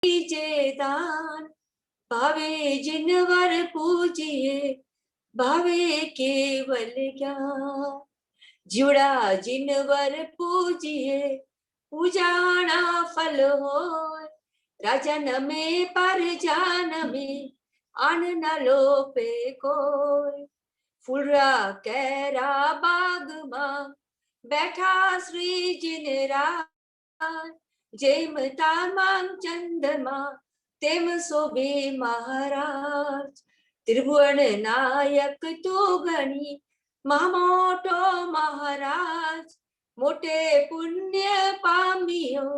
कीजे दान, भावे जिनवर पूजिए, भावे केवल ज्ञान। जुड़ा जिनवर पूजिए, पूजाना फल होय। राजन में पर जान में, आन न लोपे कोय। फुलरा कैरा बाग मां, बैठा श्री जिनराज। जेम तामांग चंद्रमा, तेम सोबे महाराज। त्रिभुवन नायक तो गणी, महामोटो महाराज। मोटे पुण्य पामियो,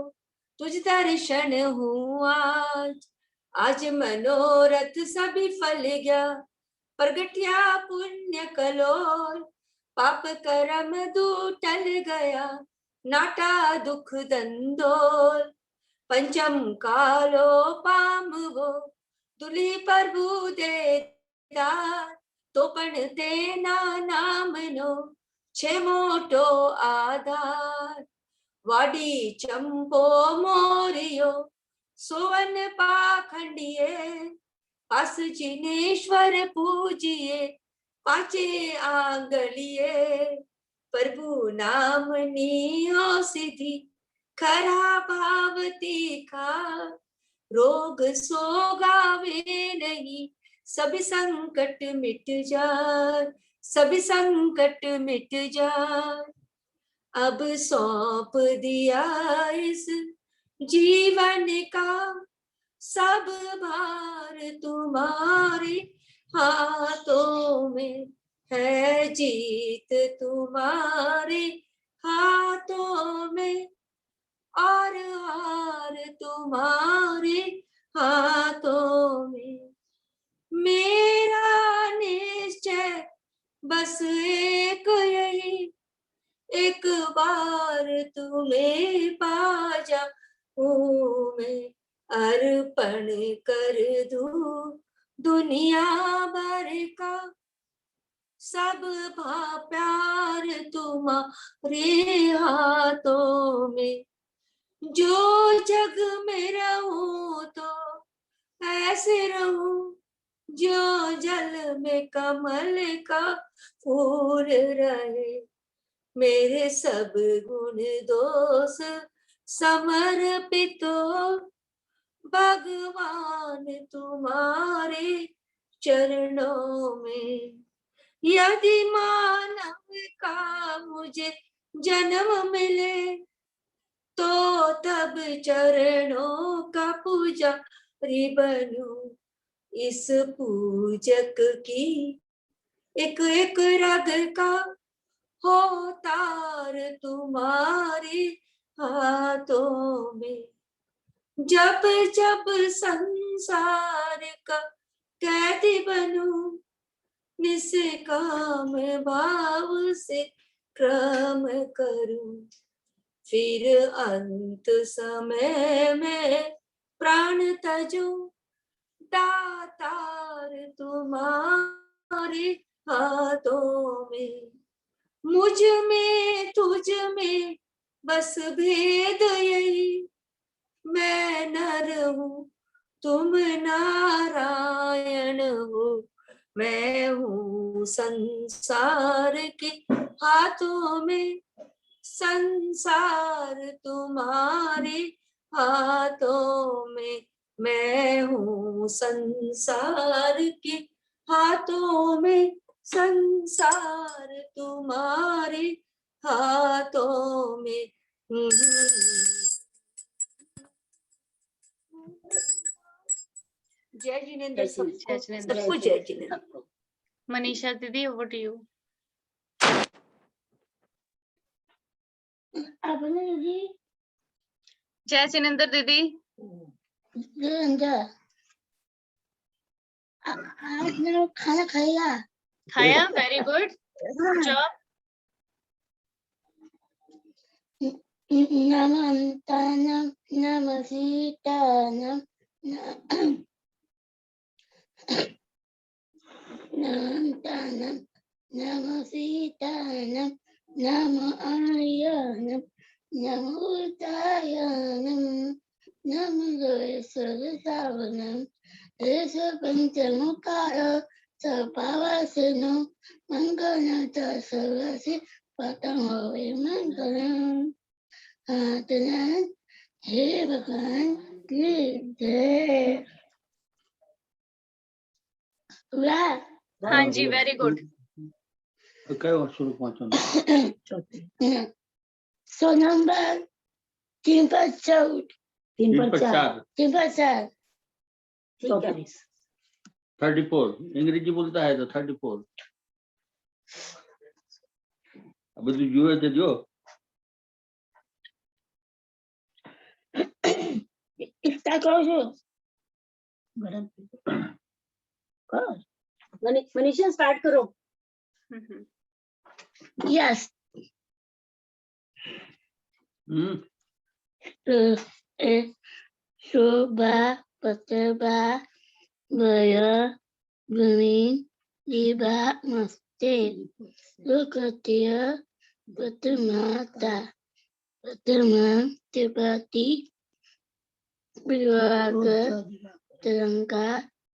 तुझ दर्शन हुआ आज। आज मनोरथ सभी फल गया, प्रगट्या पुण्य कलोल। पाप कर्म दूटल गया, नाटा दुख दंदोल। पंचम कालो पामवो, दुली प्रभु देदार। तो पण तेना नामनो, छे मोटो आधार। वाडी चंपो मोरियो, सोवन पाखंडिये। पास जिनेश्वर पूजिए, पाचे आंगलिए। प्रभु नाम नियो सिद्धि, खरा भावती का। रोग सोगावे नहीं, सभी संकट मिट जाए, सभी संकट मिट जाए। अब सौंप दिया इस जीवन का, सब भार तुम्हारे हाथों में है। जीत तुम्हारे हाथों में, और हार तुम्हारे हाथों में। मेरा निश्चय बस एक यही, एक बार तुम्हें पा जाऊं मैं। अर्पण कर दूं दुनिया भर का, सब प्यार तुम्हारे हाथों में। जो जग में रहूं तो ऐसे रहूं, जो जल में कमल का फूल रहे। मेरे सब गुण दोष समर्पित हो, भगवान तुम्हारे चरणों में। यदि मानव का मुझे जन्म मिले, तो तब चरणों का पुजारी बनूं। इस पूजक की एक एक रग का हो तार तुम्हारे हाथों में। जब जब संसार का कैदी बनूं, निष्काम भाव से क्रम करूं। फिर अंत समय में प्राण तजूं, दातार तुम्हारे हाथों में। मुझ में तुझ में बस भेद यही, मैं नर हूँ तुम नारायण हो। मैं हूँ संसार के हाथों में, संसार तुम्हारे हाथों में। मैं हूँ संसार के हाथों में, संसार तुम्हारे हाथों में। जय जिनेंद्र सबको, सबको जय जिनेंद्र। मनीषा दीदी, ओवर टू यू। जय जिनेंद्र दीदी। आपने खाना खाया? खाया, वेरी गुड, गुड जॉब। नमः नमः सीतानम नमः सीतानम नमः आर्यानम नमो उत्तायनम नमस्कारं पंचमुखार स्वभावसिनो मंगलनाथ सर्वसि पतंगो मंगलम। हे भगवान की जय। वाह हाँ जी, वेरी गुड। काय सुरू वाचन सो नंबर 3/4 3/4 3/4 34 अंग्रेजी बोलता है तो 34 अब तू जो है तो जो इसका करो जो मनीषा स्टार्ट करो। यस शोभा पतबा भया भूमि दिबा मस्ते लोकत्य पतमाता पतमा तिब्बती विभाग तिरंगा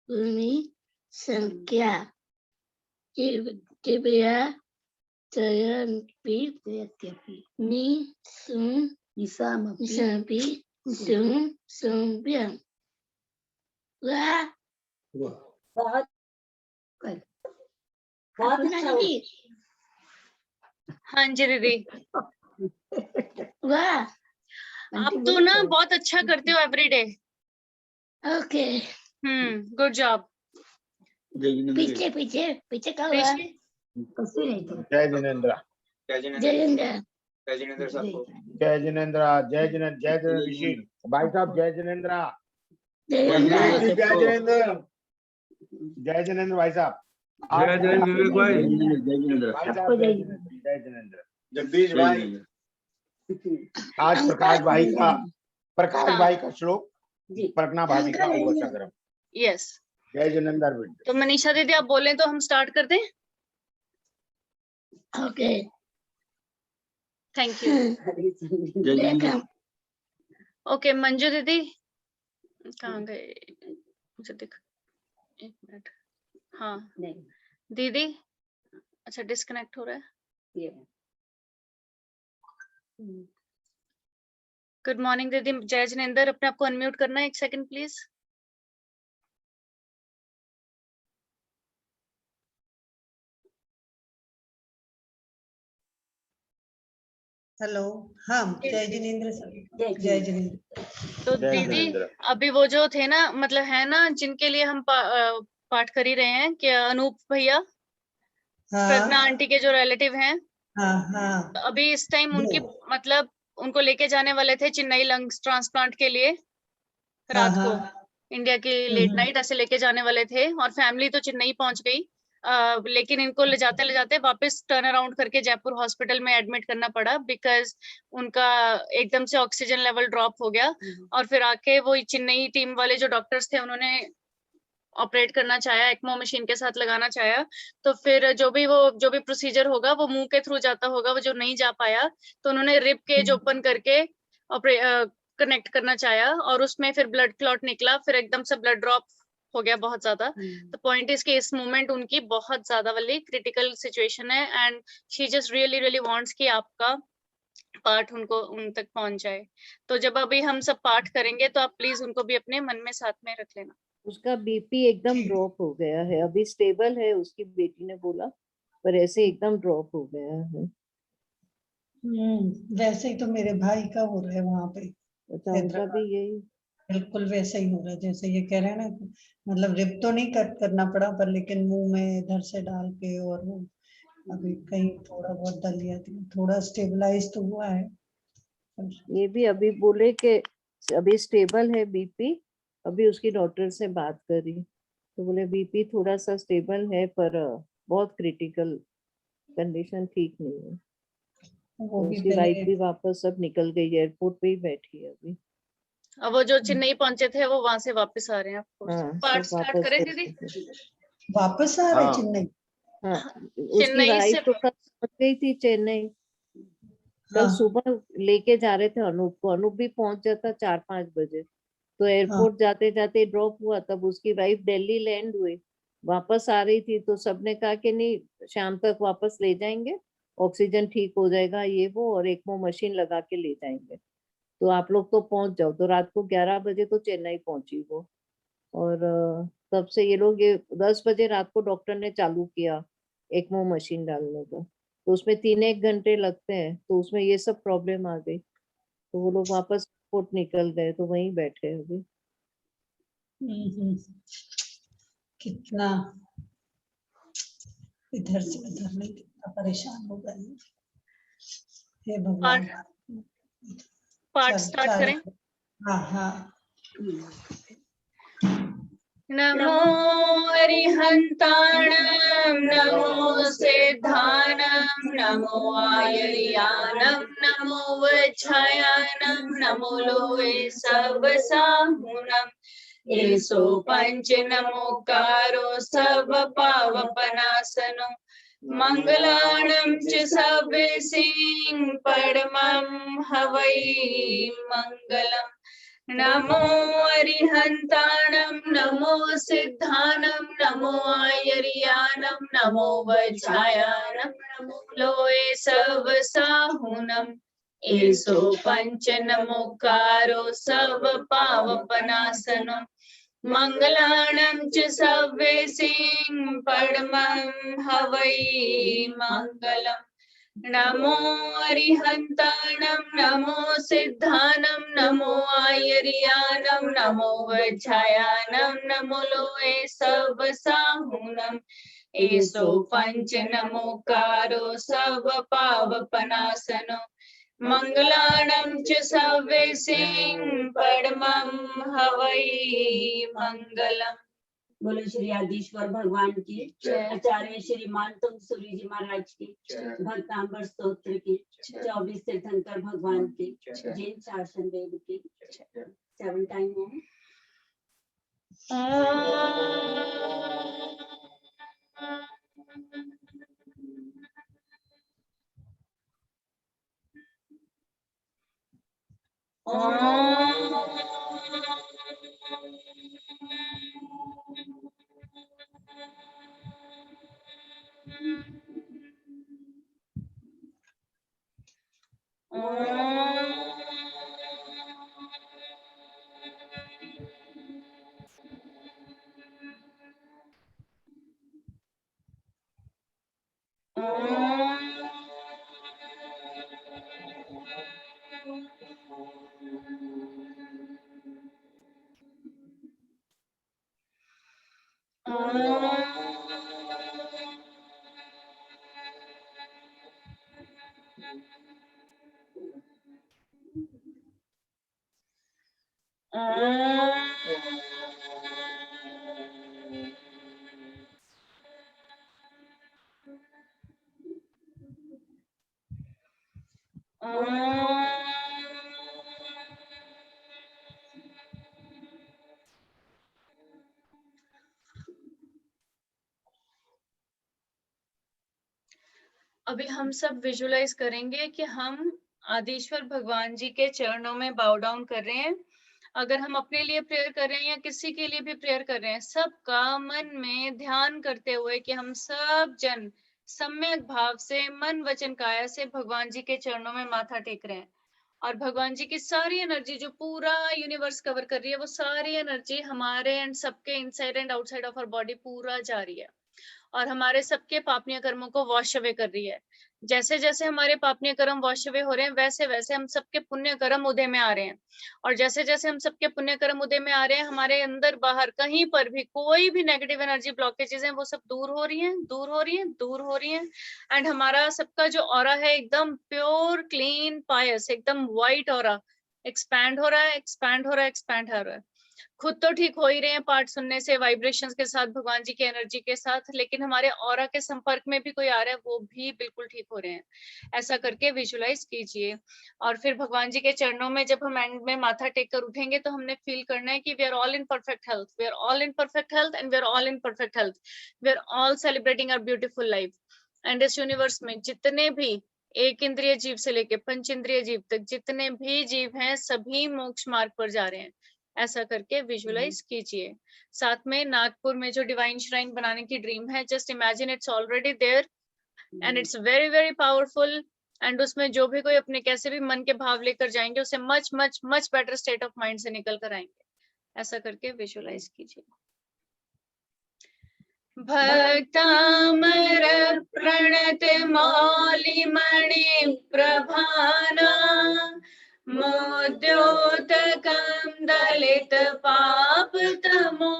भूमि संख्या तिब्या नि सुन निसापी सुन संभ्यम। वाह बहुत अपना अच्छा दीदी हाँ जी दीदी, वाह आप तो ना बहुत अच्छा करते हो एवरीडे। Okay good job. पीछे पीछे पीछे का हुआ ऋषि, जय जिनेंद्र जयेंद्र जय जिनेंद्र जय जिनेंद्र ऋषि भाई साहब जय जिनेंद्र जयेंद्र जय जिनेंद्र भाई साहब जय जय विवेक भाई भाई साहब जय जिनेंद्र जगदीश भाई आज प्रकाश भाई का श्लोक प्रज्ञा भाभी का उवचक्रम। यस। जय जिनेंद्र बेटे। तो मनीषा दीदी आप बोले तो हम स्टार्ट कर दें। Okay thank you. Welcome okay Manju दीदी कहाँ गए, मुझे दिख, एक मिनट। हाँ दीदी, अच्छा डिस्कनेक्ट हो रहा है। गुड मॉर्निंग दीदी, जय जिनेंद्र, अपने आप को अनम्यूट करना है, 1 सेकंड प्लीज। हेलो। हाँ जय जिनेंद्र सर। जय जिनेंद्र। तो दीदी अभी वो जो थे ना, मतलब है ना, जिनके लिए हम पाठ कर ही रहे हैं, कि अनूप भैया, प्रज्ञा हाँ आंटी के जो रिलेटिव हैं, हाँ हाँ तो अभी इस टाइम उनकी मतलब उनको लेके जाने वाले थे चेन्नई लंग्स ट्रांसप्लांट के लिए रात को, इंडिया की लेट नाइट ऐसे लेके जाने वाले थे, और फैमिली तो चेन्नई पहुंच गई। लेकिन इनको ले जाते वापस टर्न अराउंड करके जयपुर हॉस्पिटल में एडमिट करना पड़ा, बिकॉज उनका एकदम से ऑक्सीजन लेवल ड्रॉप हो गया। और फिर आके वो चेन्नई टीम वाले जो डॉक्टर्स थे, उन्होंने ऑपरेट करना चाहा, एक्मो मशीन के साथ लगाना चाहा, तो फिर जो भी प्रोसीजर होगा वो मुंह के थ्रू जाता होगा, वो जो नहीं जा पाया, तो उन्होंने रिब केज ओपन करके कनेक्ट करना चाहा, और उसमें फिर ब्लड क्लॉट निकला, फिर एकदम से ब्लड ड्रॉप हो गया बहुत ज्यादा। तो पॉइंट इज कि इस मोमेंट उनकी बहुत ज्यादा वाली क्रिटिकल सिचुएशन है, and she just really wants कि आपका पाठ उनको उन तक पहुंच जाए। तो जब अभी हम सब पाठ करेंगे तो आप प्लीज उनको भी अपने मन में साथ में रख लेना। उसका बीपी एकदम ड्रॉप हो गया है, अभी स्टेबल है, उसकी बेटी ने बोला, पर ऐसे एकदम ड्रॉप हो गया है। वैसे ही तो मेरे भाई का हो रहा है वहां पे। अच्छा उनका भी यही? बिल्कुल वैसे ही हो रहा है जैसे ये कह रहे हैं ना, मतलब रिप तो नहीं कट करना पड़ा, पर लेकिन मुंह में इधर से डाल के, और वो अभी कहीं थोड़ा बहुत डल लिया, थोड़ा स्टेबलाइज तो हुआ है। ये भी अभी बोले कि अभी स्टेबल है बीपी, अभी उसकी डॉक्टर से बात करी तो बोले बीपी थोड़ा सा स्टेबल है, पर बहुत क्रिटिकल कंडीशन ठीक नहीं है। वो भी उसकी वाइफ भी वापस सब निकल गई, एयरपोर्ट पे ही बैठी है अभी। अब वो जो चेन्नई पहुंचे थे वो वहां से वापस आ रहे हैं आपको। हाँ, पार्ट सब स्टार्ट वापस करें करके दीदी? वापस आ रहे चेन्नई। हाँ, उसकी चेन्नई वाइफ से तो कल पहुंच गई थी चेन्नई, कल हाँ। सुबह लेके जा रहे थे अनूप को, अनूप भी पहुंच जाता 4-5 बजे, तो एयरपोर्ट जाते जाते ड्रॉप हुआ, तब उसकी वाइफ दिल्ली लैंड हुई, वापस आ रही थी, तो सबने कहा कि नहीं शाम तक वापस ले जाएंगे, ऑक्सीजन ठीक हो जाएगा ये वो, और ECMO मशीन लगा के ले जाएंगे, तो आप लोग तो पहुंच जाओ। तो रात को 11 बजे तो चेन्नई पहुंची वो, और तब से ये लोग, ये 10 बजे रात को डॉक्टर ने चालू किया ECMO मशीन डालने का, तो उसमें 3-1 घंटे लगते हैं, तो उसमें ये सब प्रॉब्लम आ गई, तो वो लोग वापस एयरपोर्ट निकल गए, तो वहीं बैठे हैं अभी। कितना इधर से उधर में कितना परेशान हो गए। हे भगवान। पाठ चल, स्टार्ट चल। करें। हाँ हाँ। नमो अरिहन्ताणं नमो सिद्धानं नमो आयर्यानं नमो वज्रायानं नमो लोहे सर्वसाहुनं एसो पंच नमोकारो सर्व पावपनासनो मंगलानं च सर्वसिं परमं हवै मंगलम् नमो अरिहन्ताणं नमो सिद्धानं नमो आयर्यानं नमो वज्रायानं नमो लोहे सर्वसाहुनं एसो पंच नमोकारो सर्व पावपनासनो मंगलानं च सर्वसिं परमं हवै मंगलम् नमो अरिहन्ताणं नमो सिद्धानं नमो आयर्यानं नमो वज्रायानं नमो लोहे सर्वसाहुनं एसो पंच नमोकारो सर्व पावपनासनो मंगलानं च सर्वसिं परमं हवै मंगलम्। बोलो श्री आदिश्वर भगवान की, आचार्य श्री मानतुंग सूरी जी महाराज की, भक्तांबर स्तोत्र की, 24 तीर्थंकर भगवान की, जैन शासन देव की, 7 टाइम ओम। अभी हम सब विजुलाइज करेंगे कि हम आदिश्वर भगवान जी के चरणों में बाउ डाउन कर रहे हैं। अगर हम अपने लिए प्रेयर कर रहे हैं या किसी के लिए भी प्रेयर कर रहे हैं, सबका मन में ध्यान करते हुए कि हम सब जन सम्यक भाव से मन वचन काया से भगवान जी के चरणों में माथा टेक रहे हैं, और भगवान जी की सारी एनर्जी जो पूरा यूनिवर्स कवर कर रही है, वो सारी एनर्जी हमारे एंड सबके inside and outside of our body पूरा जा रही है और हमारे सबके पापनीय कर्मों को वॉश अवे कर रही है। जैसे जैसे हमारे पापनीय कर्म वॉश अवे हो रहे हैं, वैसे वैसे हम सबके पुण्य कर्म उदय में आ रहे हैं, और जैसे जैसे हम सबके पुण्य कर्म उदय में आ रहे हैं, हमारे अंदर बाहर कहीं पर भी कोई भी नेगेटिव एनर्जी ब्लॉकेजेस हैं, वो सब दूर हो रही हैं, दूर हो रही हैं, दूर हो रही हैं। एंड हमारा सबका जो ऑरा है एकदम प्योर क्लीन पायस, एकदम व्हाइट ऑरा एक्सपैंड हो रहा है, एक्सपैंड हो रहा है, एक्सपैंड हो रहा है। खुद तो ठीक हो ही रहे हैं पाठ सुनने से, वाइब्रेशंस के साथ, भगवान जी की एनर्जी के साथ, लेकिन हमारे ऑरा के संपर्क में भी कोई आ रहा है, वो भी बिल्कुल ठीक हो रहे हैं। ऐसा करके विजुलाइज कीजिए, और फिर भगवान जी के चरणों में जब हम एंड में माथा टेक कर उठेंगे तो हमने फील करना है कि we are all in perfect health, we are all in perfect health and we are all in perfect health, we are all celebrating our beautiful life. And इस यूनिवर्स में जितने भी एक इंद्रिय जीव से लेके पंच इंद्रिय जीव तक जितने भी जीव हैं सभी मोक्ष मार्ग पर जा रहे हैं, ऐसा करके विजुअलाइज कीजिए। साथ में नागपुर में जो डिवाइन श्राइन बनाने की ड्रीम है, just imagine it's already there and it's very very powerful. And उसमें जो भी कोई अपने कैसे भी मन के भाव लेकर जाएंगे उसे much much much better state of mind से निकल कर आएंगे, ऐसा करके विजुअलाइज कीजिए। भक्तामर प्रणत मौलिमणि प्रभाना मोद्योतकं दलित पाप तमोवितानम्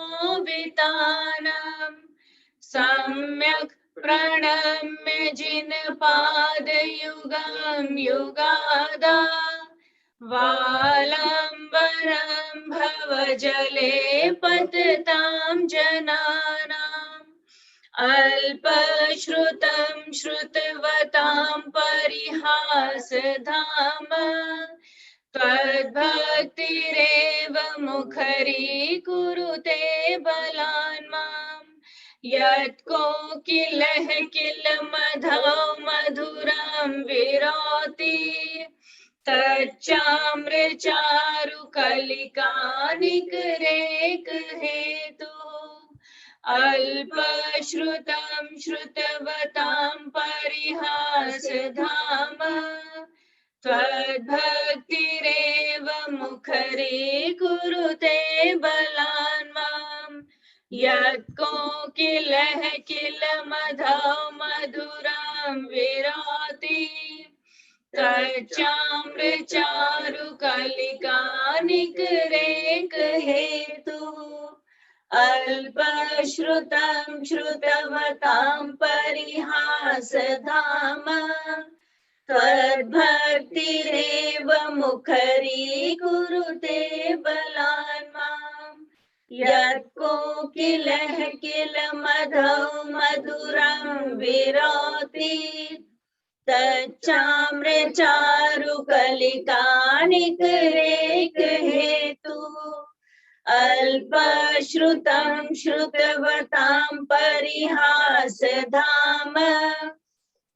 सम्यक् प्रणम्य जिन पाद युगं युगादा वालंबरं भवजले पततां जनानाम् अल्पश्रुतं श्रुतवतां परिहासधाम त्वद्भक्तिरेव मुखरीकुरुते बलान् माम् यत्कोकिलः किल मधौ मधुरं विरोति तच्चामृचारुकलिकानिकरेक हेतुः अल्पश्रुतं श्रुतवतां परिहासधाम त्वद्भक्तिरेव मुखरीकुरुते बलान् माम् यत्कोकिलः किल मधौ मधुरं विरोति तच्चामृचारुकलिकानिकरेक हेतुः अल्पश्रुतं श्रुतवतां परिहासधाम त्वद्भक्तिरेव मुखरीकुरुते बलान् माम् यत्कोकिलः किल मधौ मधुरं विरोति तच्चामृचारुकलिकानिकरेक हेतुः अल्पश्रुतं श्रुतवतां परिहासधाम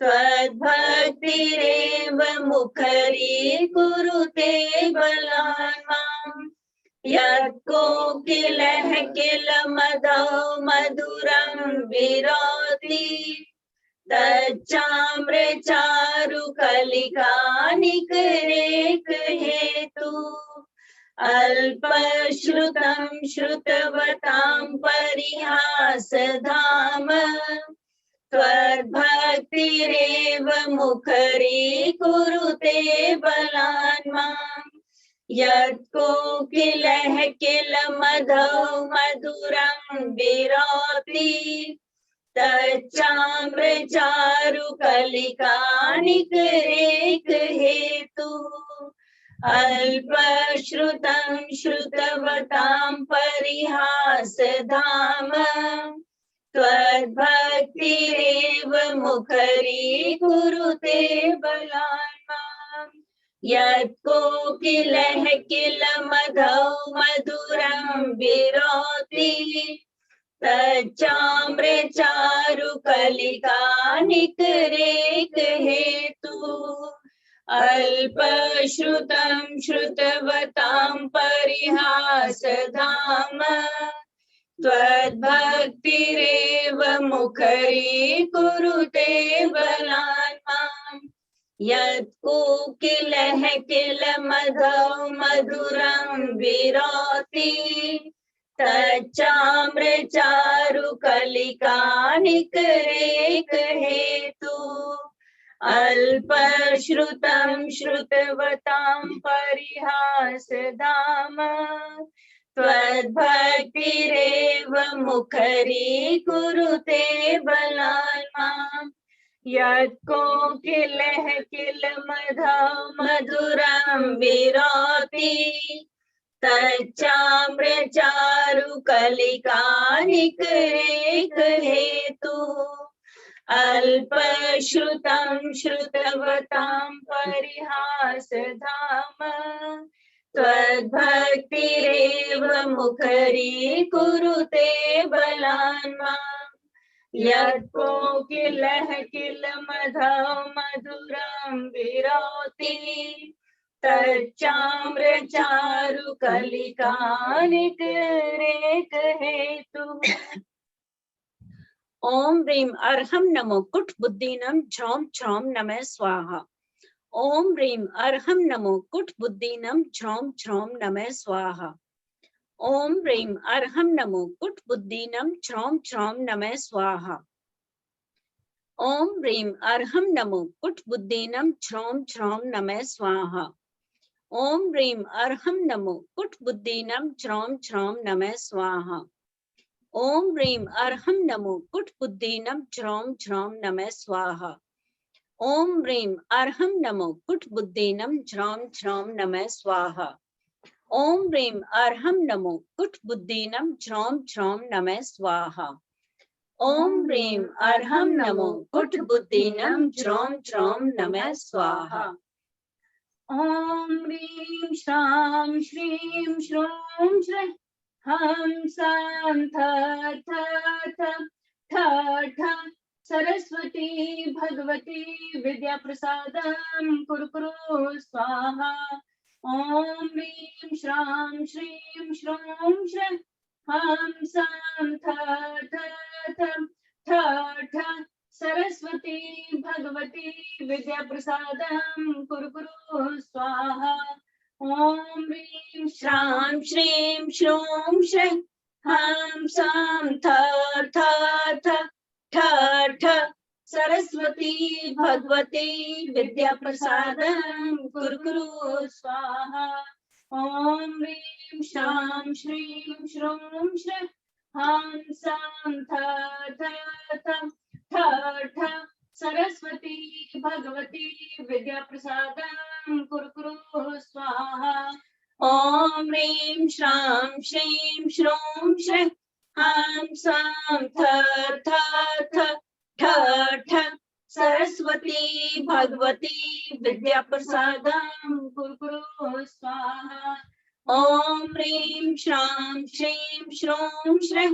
त्वद्भक्तिरेव मुखरीकुरुते बलान् माम् यत्कोकिलः किल मधौ मधुरं विरोति तच्चामृचारुकलिकानिकरेक हेतुः अल्पश्रुतं श्रुतवतां परिहासधाम त्वद्भक्तिरेव मुखरीकुरुते बलान् माम् यत्कोकिलः किल मधौ मधुरं विरोति तच्चामृचारुकलिकानिकरेक हेतुः अल्पश्रुतं श्रुतवतां परिहासधाम त्वद्भक्तिरेव मुखरीकुरुते बलान् माम् यत्कोकिलः किल मधौ मधुरं विरोति तच्चामृचारुकलिकानिकरेक हेतुः अल्पश्रुतं श्रुतवतां परिहासधाम त्वद्भक्तिरेव मुखरीकुरुते बलान् माम् यत्कोकिलः किल मधौ मधुरं विरोति तच्चामृचारुकलिकानिकरेक हेतुः अल्पश्रुतं श्रुतवतां परिहासधाम त्वद्भक्तिरेव मुखरीकुरुते बलान् माम् यत्कोकिलः किल मधौ मधुरं विरोति तच्चामृचारुकलिकानिकरेक हेतुः अल्पश्रुतं श्रुतवतां परिहासधाम त्वद्भक्तिरेव मुखरीकुरुते बलान् माम् यत्कोकिलः किलमधौ मधुरं विरोति तच्चाम्रचारुकलिकानिकरेकहेतुः। ओम ह्रीं अर्हं नमो कुट बुद्धिनं झ्रौं झ्रौं नमः स्वाहा। ओम ह्रीं अर्हं नमो कुट बुद्धिनं झ्रौं झ्रौं नमः स्वाहा। ओम ह्रीं अर्हं नमो कुट बुद्धिनं झ्रौं झ्रौं नमः स्वाहा। ओम ह्रीं अर्हं नमो कुट बुद्धिनं झ्रौं झ्रौं नमः स्वाहा। ओम ह्रीं अर्हं नमो कुट बुद्धिनं झ्रौं झ्रौं नमः स्वाहा। ओम ह्रीं अर्हं नमो कुट बुद्धिनं झ्रौं झ्रौं नमः स्वाहा। ओम ह्रीं अर्हं नमो कुट बुद्धिनं झ्रौं झ्रौं नमः स्वाहा। ओम ह्रीं अर्हं नमो कुट बुद्धिनं झ्रौं झ्रौं नमः स्वाहा। ओम ह्रीं अर्हं नमो कुट बुद्धिनं झ्रौं झ्रौं नमः स्वाहा। ओम ह्रीं श्रां श्रीं श्रूं श्रीं हम सां थ थ थ ठ ठ सरस्वती भगवती विद्या प्रसादं कुरु कुरु स्वाहा। ओम ह्रीं श्रां श्रीं श्रूं श्रीं हम सां थ थ थ ठ ठ सरस्वती भगवती विद्या प्रसादं कुरु कुरु स्वाहा। ओम ह्रीं श्रां श्रीं श्रूं श्रीं हम सां थ थ थ ठ ठ सरस्वती भगवती विद्या प्रसादं कुरु कुरु स्वाहा। ओम ह्रीं श्रां श्रीं श्रूं श्रीं हम सां थ थ थ ठ ठ सरस्वती भगवती विद्या प्रसादं कुरु कुरु स्वाहा। ओम ह्रीं श्रां श्रीं श्रूं श्रीं हम सां थ थ थ ठ ठ सरस्वती भगवती विद्या प्रसादं कुरु कुरु स्वाहा। ओम ह्रीं श्रां श्रीं श्रूं श्रीं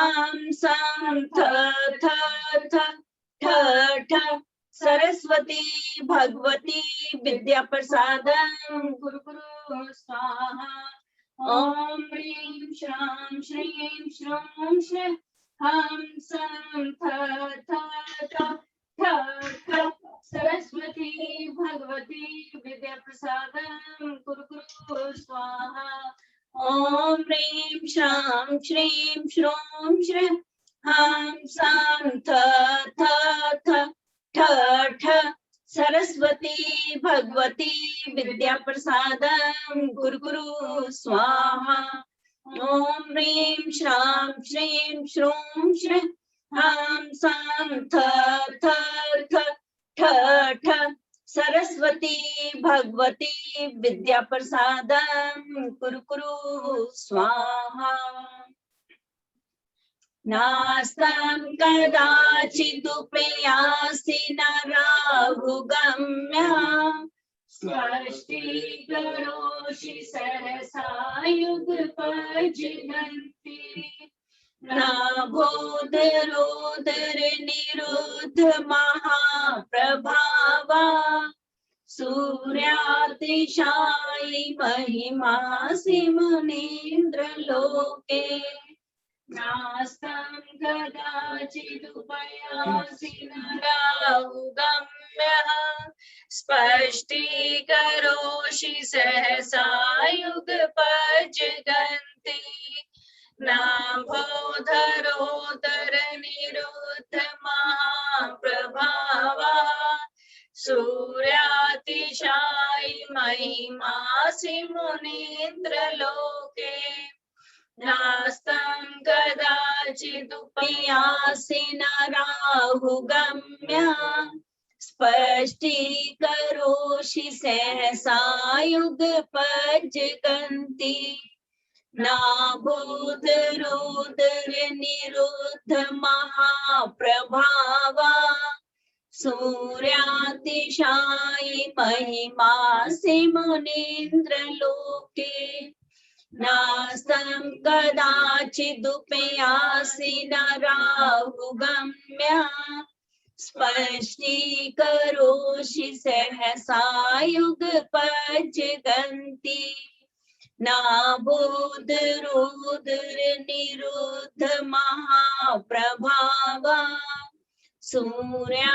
हम सां थ थ थ ठ ठ सरस्वती भगवती विद्या प्रसादं कुरु कुरु स्वाहा। ओम ह्रीं श्रां श्रीं श्रूं श्रीं हम सां थ थ थ ठ ठ सरस्वती भगवती विद्या प्रसादं कुरु कुरु स्वाहा। ओम ह्रीं श्रां श्रीं श्रूं श्रीं हम सां थ थ थ ठ ठ सरस्वती भगवती विद्या प्रसादं कुरु कुरु स्वाहा। ओम ह्रीं श्रां श्रीं श्रूं श्रीं हम सां थ थ थ ठ ठ सरस्वती भगवती विद्या प्रसादं कुरु कुरु स्वाहा। नास्तं कदाचिदुपयासि न राहुगम्य स्पष्टीकरोषि सहसा युगपज्जन्ति नाभोदरोदर निरुद्ध महाप्रभावा सूर्यातिशायि महिमासि मुनीन्द्र लोके नास्तं कदाचिदुपयासि न राहुगम्यः स्पष्टीकरोषि सहसा युगपज्जन्ति नाभोधरोदर निरुद्ध महाप्रभावा सूर्यातिशायि महिमासि मुनीन्द्र लोके नास्तं कदाचिदुपयासि न राहुगम्यः स्पष्टीकरोषि सहसा युगपज्जन्ति नाभोदरोदर निरुद्ध महाप्रभावा सूर्यातिशायि महिमासि मुनीन्द्र लोके नास्तं कदाचिदुपयासि न राहुगम्य स्पष्टीकरोषि सहसा युगपज्जगन्ति नाबोधरोदरनिरुद्ध महाप्रभावा सूर्यातिशायि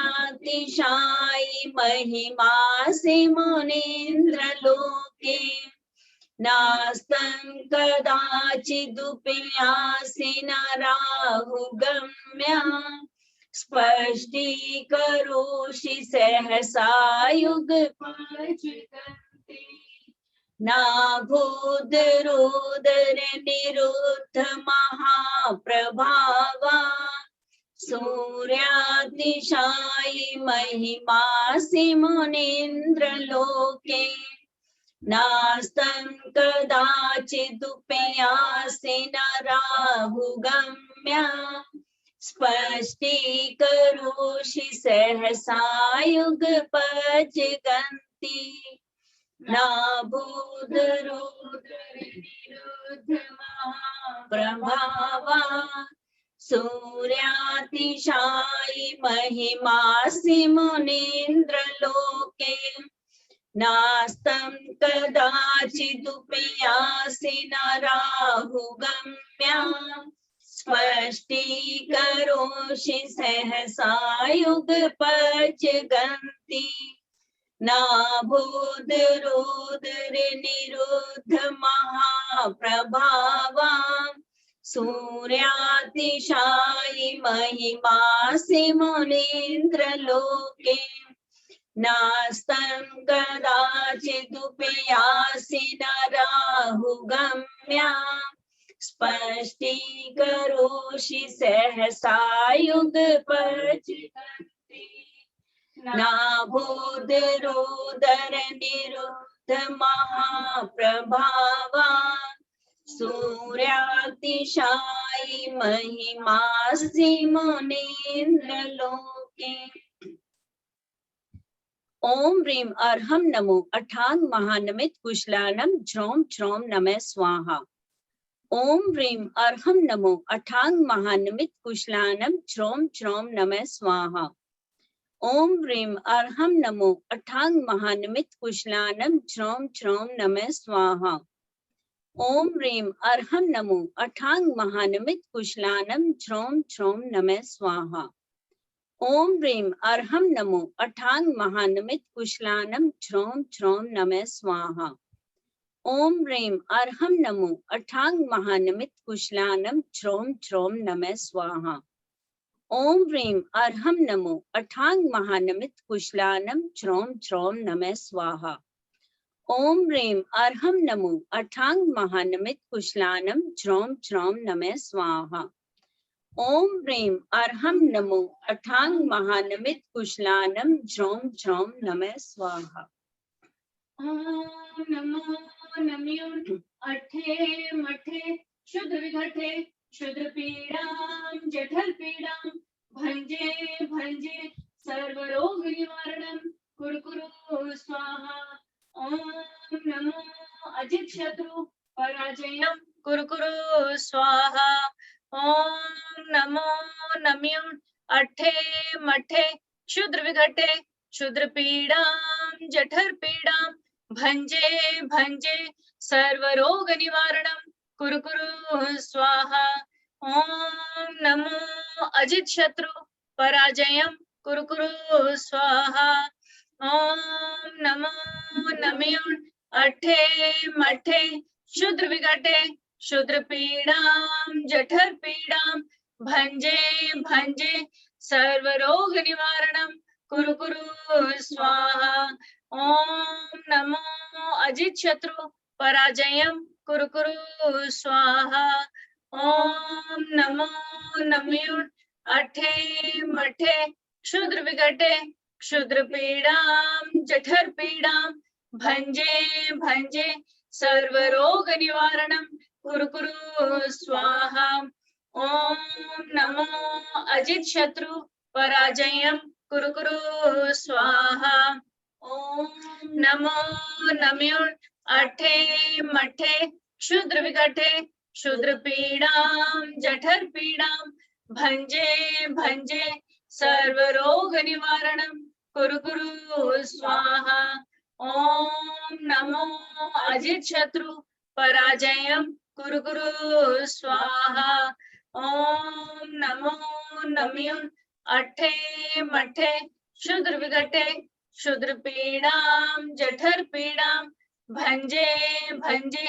महिमासि मुनीन्द्रलोके नास्तं कदाचिदुपयासि न राहुगम्य स्पष्टीकरोषि सहसा युगपज्जगन्ति नाभूदरोदरनिरुद्ध महाप्रभावा सूर्यातिशायि महिमासि मुनीन्द्रलोके नास्तं कदाचिदुपयासि न राहुगम्य स्पष्टीकरोषि सहसा युगपज्जगन्ति नाभूदरोदरनिरुद्ध महाप्रभावा सूर्यातिशायि महिमासि मुनीन्द्रलोके नास्तं कदाचिदुपयासि न राहुगम्य स्पष्टीकरोषि सहसा युगपज्जगन्ति नाभूदरोदरनिरुद्ध महाप्रभावा सूर्यातिशायि महिमासि मुनीन्द्रलोके नास्तं कदाचिदुपयासि न राहुगम्य स्पष्टीकरोषि सहसा युगपज्जगन्ति नाभूदरोदरनिरुद्ध महाप्रभावा सूर्यातिशायि महिमासि मुनीन्द्रलोके। ओम ह्रीं अर्हं नमो अठांग महानमित कुशलानम ज्रोम ज्रोम नमः स्वाहा। ओम ह्रीं अर्हं नमो अठांग महानमित कुशलानम ज्रोम ज्रोम नमः स्वाहा। ओम ह्रीं अर्हं नमो अठांग महानमित कुशलानम ज्रोम ज्रोम नमः स्वाहा। ओम ह्रीं अर्हं नमो अठांग महानमित कुशलानम ज्रोम ज्रोम नमः स्वाहा। ओम ह्रीं अर्हं नमो अठांग महानमित कुशलानम ज्रोम ज्रोम नमः स्वाहा। ओम ह्रीं अर्हं नमो अठांग महानमित कुशलानम ज्रोम ज्रोम नमः स्वाहा। ओम ह्रीं अर्हं नमो अठांग महानमित कुशलानम ज्रोम ज्रोम नमः स्वाहा। ओम ह्रीं अर्हं नमो अठांग महानमित कुशलानम ज्रोम ज्रोम नमः स्वाहा। ओम ह्रीं अर्हं नमो अठांग महानमित कुशलानम ज्रोम ज्रोम नमः स्वाहा। ओम नमो नम्यो अठे मठे शुद्र विघटे शुद्र पीड़ां जठर पीड़ां भंजे भंजे सर्व रोग निवारणं कुरु कुरु स्वाहा। ओम नमो अजित शत्रु पराजयं कुरु कुरु स्वाहा। ओम नमो नम्यो अठे मठे शुद्र विघटे शुद्र पीड़ां जठर पीड़ां भंजे भंजे सर्व रोग निवारणं कुरु कुरु स्वाहा। ओम नमो अजित शत्रु पराजयं कुरु कुरु स्वाहा। ओम नमो नम्यो अठे मठे शुद्र विघटे शुद्र पीड़ां जठर पीड़ां भंजे भंजे सर्व रोग निवारणं कुरु कुरु स्वाहा। ओम नमो अजित शत्रु पराजयं कुरु कुरु स्वाहा। ओम नमो नम्यो अठे मठे शुद्र विघटे शुद्र पीड़ां जठर पीड़ां भंजे भंजे सर्व रोग निवारणं कुरु कुरु स्वाहा। ओम नमो अजित शत्रु पराजयं कुरु कुरु स्वाहा। ओम नमो नम्यो अठे मठे क्षुद्र विघटे क्षुद्र पीड़ां जठर पीड़ां भंजे भंजे सर्व रोग निवारणं कुरु कुरु स्वाहा। ओम नमो अजित शत्रु पराजयं कुरु कुरु स्वाहा। ओम नमो नम्युन् अट्ठे मठे क्षुद्र विघटे क्षुद्र पीड़ां जठर पीड़ां भंजे भंजे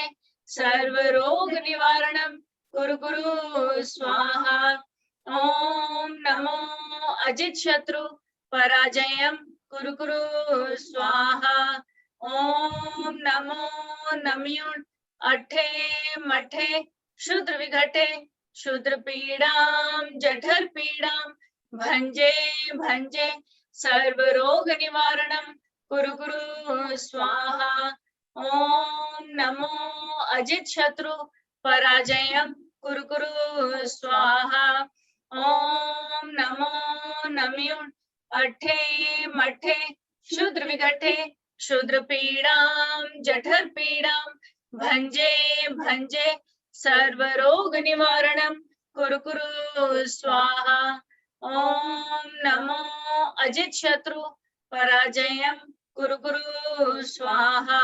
सर्व रोग निवारणं कुरु कुरु स्वाहा। ओम नमो अजित शत्रु पराजयं कुरु कुरु स्वाहा। ओम नमो नम्युन् अट्ठे मठे क्षुद्र विघटे क्षुद्र पीड़ां जठर पीड़ां भंजे भंजे सर्व रोग निवारणं कुरु कुरु स्वाहा। ओम नमो अजित शत्रु पराजयं कुरु कुरु स्वाहा। ओम नमो नम्युन् अट्ठे मठे क्षुद्र विघटे क्षुद्र पीड़ां जठर पीड़ां भंजे भंजे सर्व रोग निवारणं कुरु कुरु स्वाहा। ओम नमो अजित शत्रु पराजयं कुरु कुरु स्वाहा।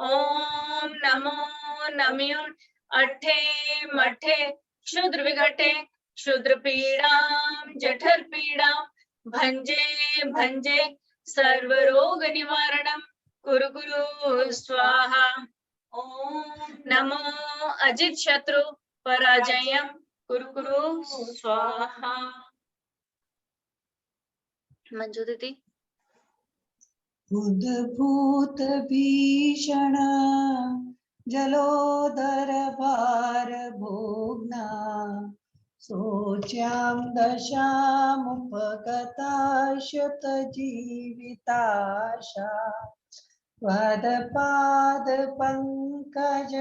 ओम नमो नम्युन् अट्ठे मठे क्षुद्र विघटे क्षुद्र पीड़ां जठर पीड़ां भंजे भंजे सर्व रोग निवारणं कुरु कुरु स्वाहा। ओम नमो अजित शत्रु पराजयं कुरु कुरु स्वाहा। मंजू दीदी। उद्भूत भीषण जलोदर भार भोग्ना सोच्यां दशामुपगता शत जीविताशा त्वदपाद पंकज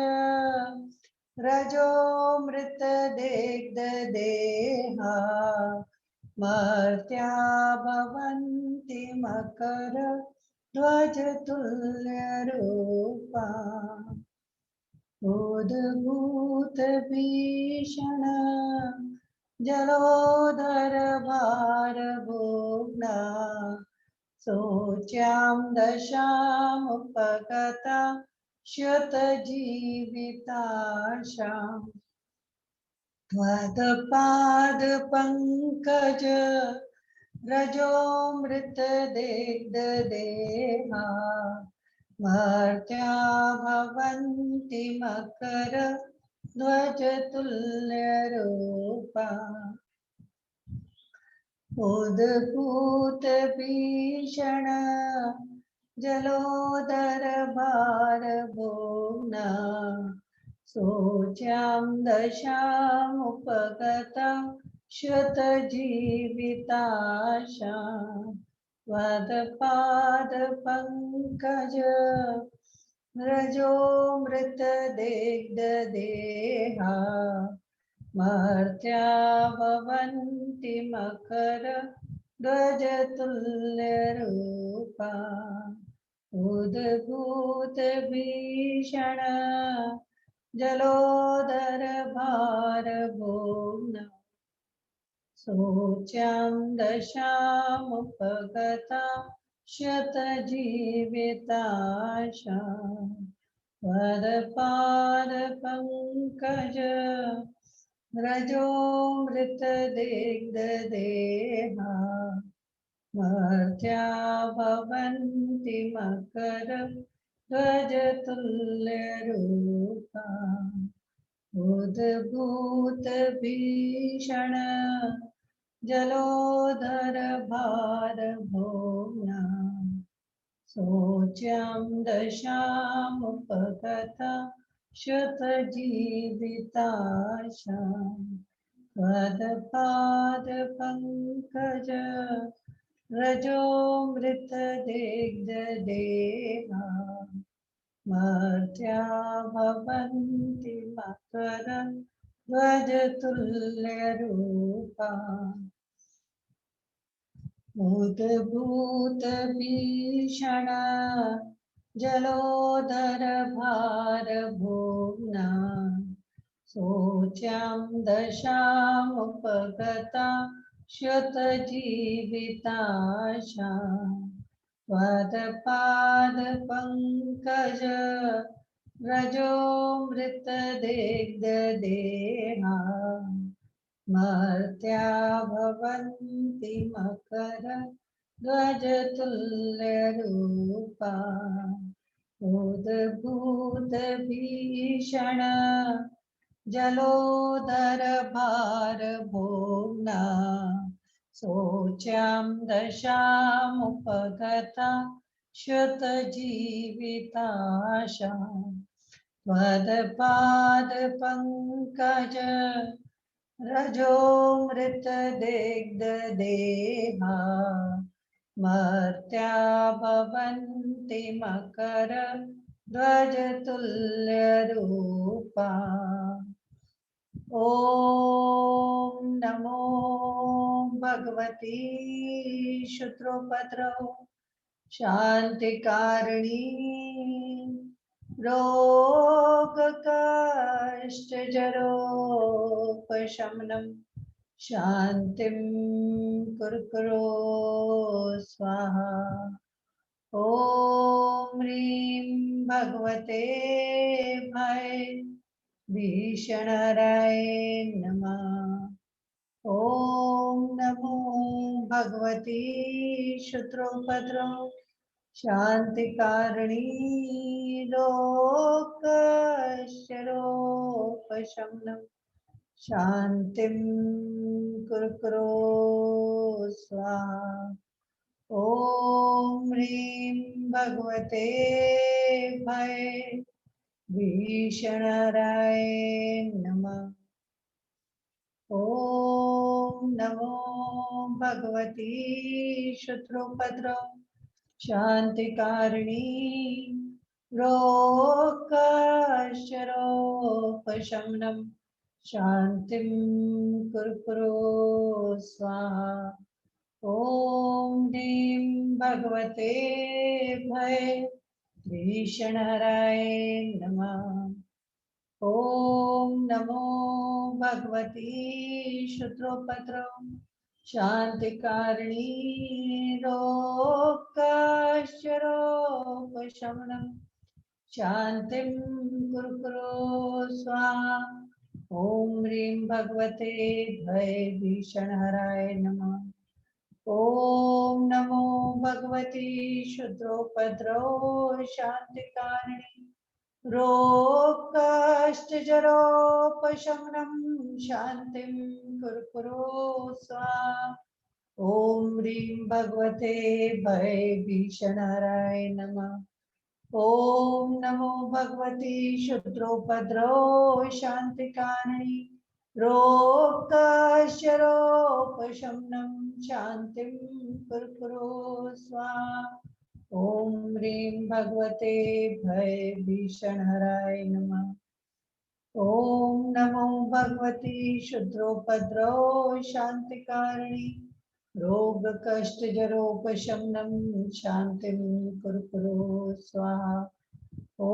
रजो मृत देहा मर्त्या भवन्ति मकर ध्वज तुल्य रूपा उद्भूत भीषण जलोदर भार भोग्ना सोच्यां दशामुपगता शत जीविताशा त्वदपाद पंकज रजो मृत देहा मर्त्या भवन्ति मकर ध्वज तुल्य रूपा उद्भूत भीषण जलोदर भार भोग्ना सोच्यां दशामुपगता शत जीविताशा त्वदपाद पंकज रजो मृत देहा मर्त्या भवन्ति मकर ध्वज तुल्य रूपा उद्भूत भीषण जलोदर भार भोग्ना सोच्यां दशामुपगता शत जीविताशा त्वदपाद पंकज रजो मृत देहा मर्त्या भवन्ति मकर ध्वज तुल्य रूपा उद्भूत भीषण जलोदर भार भोग्ना सोच्यां दशामुपगता शत जीविताशा त्वदपाद पंकज रजो मृत देहा मर्त्या भवन्ति मकर ध्वज तुल्य रूपा उद्भूत भीषण जलोदर भार भोग्ना शोच्यां दशामुपगता श्रुतजीविताशा त्वत्पादपङ्कज रजो मृतदेग्धदेहा मर्त्या भवन्ति मकर ध्वजतुल्यरूपा उद्भूतभीषण जलोदर भार भोग्ना शोच्यां दशामुपगता श्रुतजीविताशा त्वत्पादपङ्कज रजो मृतदेग्धदेहा मर्त्या भवन्ति मकर ध्वजतुल्यरूपा ॐ नमो भगवती शत्रुपद्रव शान्तिकारिणी रोगकष्टजरोपशमनं शान्तिं कुरु स्वाहा ॐ ह्रीं भगवते भय भीषणराय नमः ॐ नमो भगवती शत्रुपद्रव शान्तिकारिणी लोकशरोपशमनं शान्तिं कुरु स्वाहा ॐ ह्रीं भगवते भय भीषणराय नमः ॐ नमो भगवती शत्रुपद्रव शान्तिकारिणी रोगशरोपशमनं शान्तिं कुरु स्वाहा ॐ ह्रीं भगवते भय भीषणराय नमः ॐ नमो भगवती शत्रुपद्रव शान्तिकारिणी रोगशरोपशमनं शान्तिं कुरु स्वाहा ॐ ह्रीं भगवते भय भीषणहराय नमः ॐ नमो भगवती शत्रुपद्रव शान्तिकारिणी रोगकष्टजरोपशमनं शान्तिं कुरु स्वाहा ॐ ह्रीं भगवते भय भीषणहराय नमः ॐ नमो भगवती शत्रुपद्रव शान्तिकारिणी रोगकष्टजरोपशमनं शान्तिं कुरु स्वाहा ॐ ह्रीं भगवते भय भीषणहराय नमः ॐ नमो भगवती शत्रुपद्रव शान्तिकारिणी रोगकष्टजरोपशमनं शान्तिं कुरु स्वाहा ॐ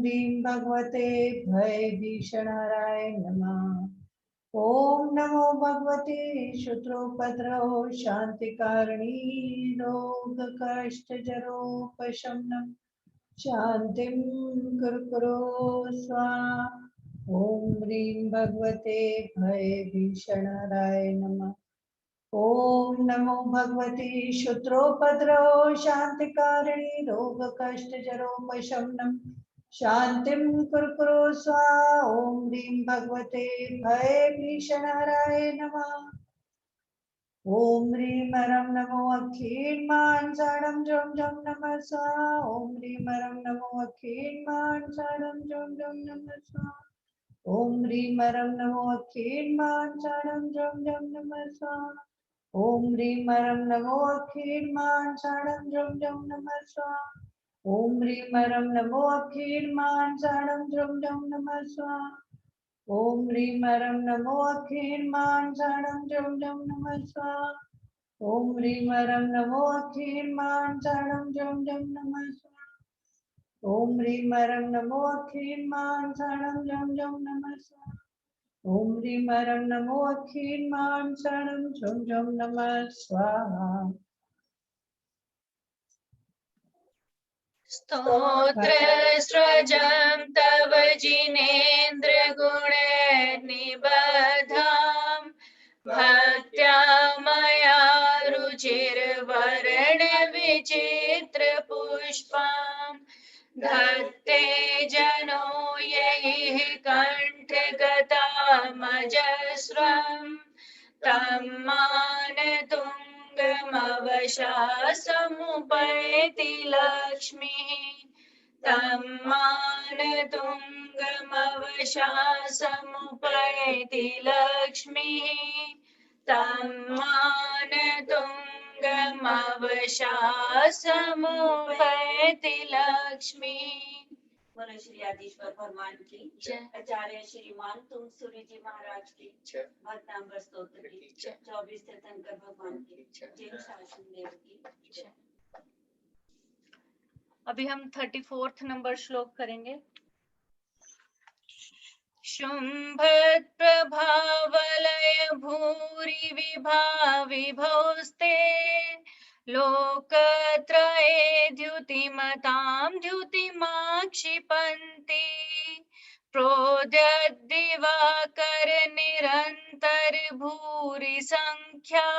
ह्रीं भगवते भय भीषणहराय नमः ॐ नमो भगवते शत्रुपद्रव शान्तिकारिणी रोगकष्टजरोपशमनं शान्तिं कुरु स्वाहा ॐ ह्रीं भगवते भय भीषणहराय नमः ॐ नमो भगवती शत्रुपद्रव शान्तिकारिणी रोगकष्टजरोपशमनं शान्तिं कुरु स्वाहा ॐ ह्रीं भगवते भय भीषणहराय नमः ॐ ह्रीं हरं नमो अखिलमानसाणं जं जं नमः स्वाहा ॐ ह्रीं हरं नमो अखिलमानसाणं जं जं नमः स्वाहा ॐ ह्रीं हरं नमो अखिलमानसाणं जं जं नमः स्वाहा ॐ ह्रीं हरं नमो अखिलमानसाणं जं जं नमः स्वाहा ॐ ह्रीं हरं नमो अखिलमानसाणं जं जं नमः स्वाहा ॐ ह्रीं हरं नमो अखिलमानसाणं जं जं नमः स्वाहा ॐ ह्रीं हरं नमो अखिलमानसाणं जं जं नमः स्वाहा ओम ह्रीं रं नमो अक्षीन्मां शरणं जं जं नमः स्वाहा। ओम ह्रीं रं नमो अक्षीन्मां शरणं जं जं नमः स्वाहा। स्तोत्र सृजं तव जिनेन्द्र गुण निबधाम भक्त्या मया रुचिर्वरण विचित्र पुष्पां धत्ते जनो यैः कंठगता मजस्रम् तं मानतुङ्गमवशासमुपैति लक्ष्मीः तं मानतुङ्गमवशासमुपैति लक्ष्मीः तं मानतुङ्गमवशासमुपैति लक्ष्मीः। बोलो श्री आदिश्वर भगवान की जय। आचार्य श्रीमान तुम सूर्य जी महाराज की भक्तांबर स्तोत्र की 24 तीर्थंकर भगवान की जैन शासन देव की। अभी हम 34th नंबर श्लोक करेंगे। शुंभ प्रभावलय भूरि विभाविभौस्ते लोकत्रये द्युतिमतां द्युतिमाक्षिपन्ति प्रोद्यद्दिवाकर निरन्तर भूरि संख्या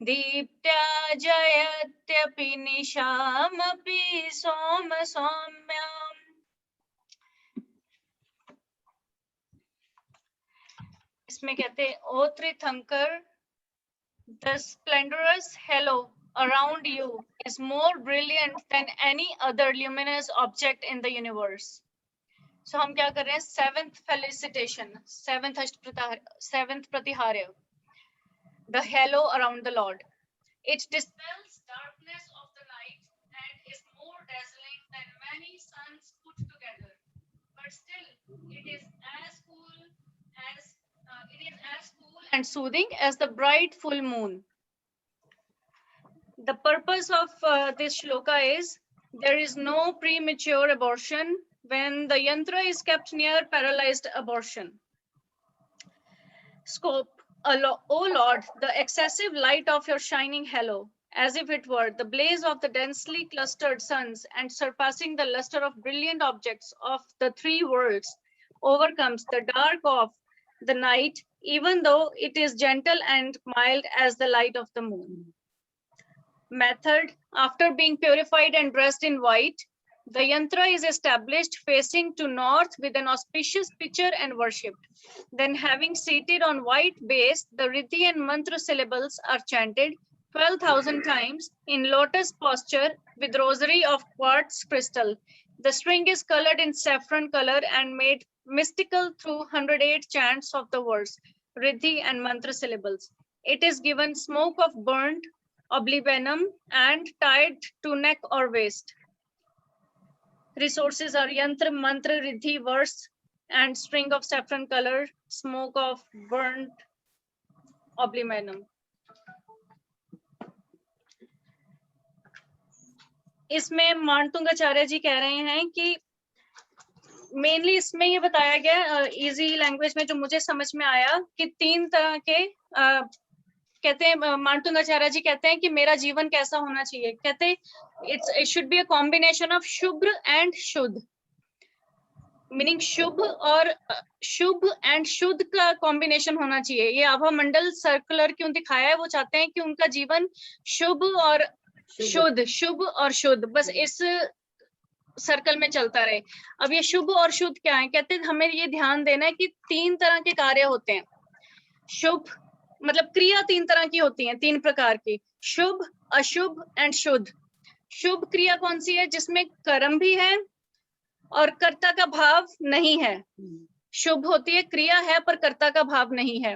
दीप्त्या जयत्यपि निशामपि सोम सौम्याम्। इसमें कहते हैं ओ त्रिथंकर, the splendorous halo around you is more brilliant than any other luminous object in the universe. So हम क्या कर रहे हैं? Seventh felicitation, seventh pratiharya, the halo around the Lord. It dispels darkness of the night and is more dazzling than many suns put together. But still, it is as cool and soothing as the bright full moon. The purpose of this shloka is there is no premature abortion when the yantra is kept near paralyzed abortion. Scope, O Lord, the excessive light of your shining halo, as if it were the blaze of the densely clustered suns and surpassing the luster of brilliant objects of the three worlds, overcomes the dark of the night, even though it is gentle and mild as the light of the moon. Method, after being purified and dressed in white, the yantra is established facing to north with an auspicious picture and worshipped. Then having seated on white base, the riddhi and mantra syllables are chanted 12,000 times in lotus posture with rosary of quartz crystal. The string is colored in saffron color and made mystical through 108 chants of the words, riddhi and mantra syllables. It is given smoke of burnt oblivenum and tied to neck or waist. Resources are yantra, mantra, riddhi, verse, and string of saffron color, smoke of burnt oblivenum. इसमें मानतुंगाचार्य जी कह रहे हैं कि mainly इसमें ये बताया गया easy language में जो मुझे समझ में आया कि तीन तरह के कहते हैं मानतुंगाचार्य जी कहते हैं कि मेरा जीवन कैसा होना चाहिए। कहते हैं it should be a combination of Shubhra and शुद्ध, मीनिंग शुभ और शुभ एंड शुद्ध का कॉम्बिनेशन होना चाहिए। ये आभा मंडल सर्कुलर क्यों दिखाया है? वो चाहते हैं कि उनका जीवन शुभ और शुद्ध, शुभ और शुद्ध, बस इस सर्कल में चलता रहे। अब ये शुभ और शुद्ध क्या है? कहते हैं हमें ये ध्यान देना है कि तीन तरह के कार्य होते हैं। शुभ मतलब क्रिया तीन तरह की होती हैं, तीन प्रकार की, शुभ, अशुभ एंड शुद्ध। शुभ क्रिया कौन सी है? जिसमें कर्म भी है और कर्ता का भाव नहीं है। शुभ होती है क्रिया है पर कर्ता का भाव नहीं है।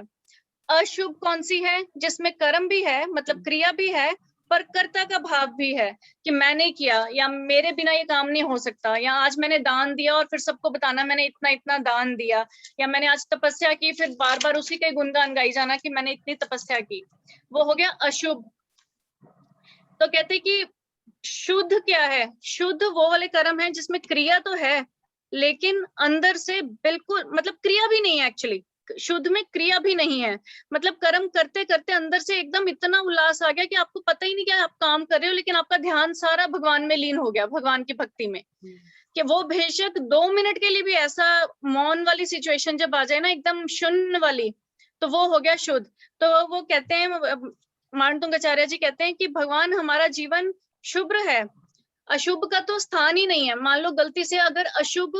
अशुभ कौन सी है? जिसमें कर्म भी है मतलब क्रिया भी है पर कर्ता का भाव भी है कि मैंने किया या मेरे बिना ये काम नहीं हो सकता, या आज मैंने दान दिया और फिर सबको बताना मैंने इतना इतना दान दिया, या मैंने आज तपस्या की फिर बार बार उसी का गुणगान गाई जाना कि मैंने इतनी तपस्या की, वो हो गया अशुभ। तो कहते कि शुद्ध क्या है? शुद्ध वो वाले कर्म है जिसमें क्रिया तो है लेकिन अंदर से बिल्कुल मतलब क्रिया भी नहीं है। एक्चुअली शुद्ध में क्रिया भी नहीं है, मतलब कर्म करते करते अंदर से एकदम इतना उल्लास आ गया कि आपको पता ही नहीं क्या आप काम कर रहे हो, लेकिन आपका ध्यान सारा भगवान में लीन हो गया, भगवान की भक्ति में। कि वो बेशक 2 मिनट के लिए भी ऐसा मौन वाली सिचुएशन जब आ जाए ना, एकदम शून्य वाली, तो वो हो गया शुद्ध। तो वो कहते हैं, मानतुंगाचार्य जी कहते हैं कि भगवान हमारा जीवन शुभ्र है, अशुभ का तो स्थान ही नहीं है। मान लो गलती से अगर अशुभ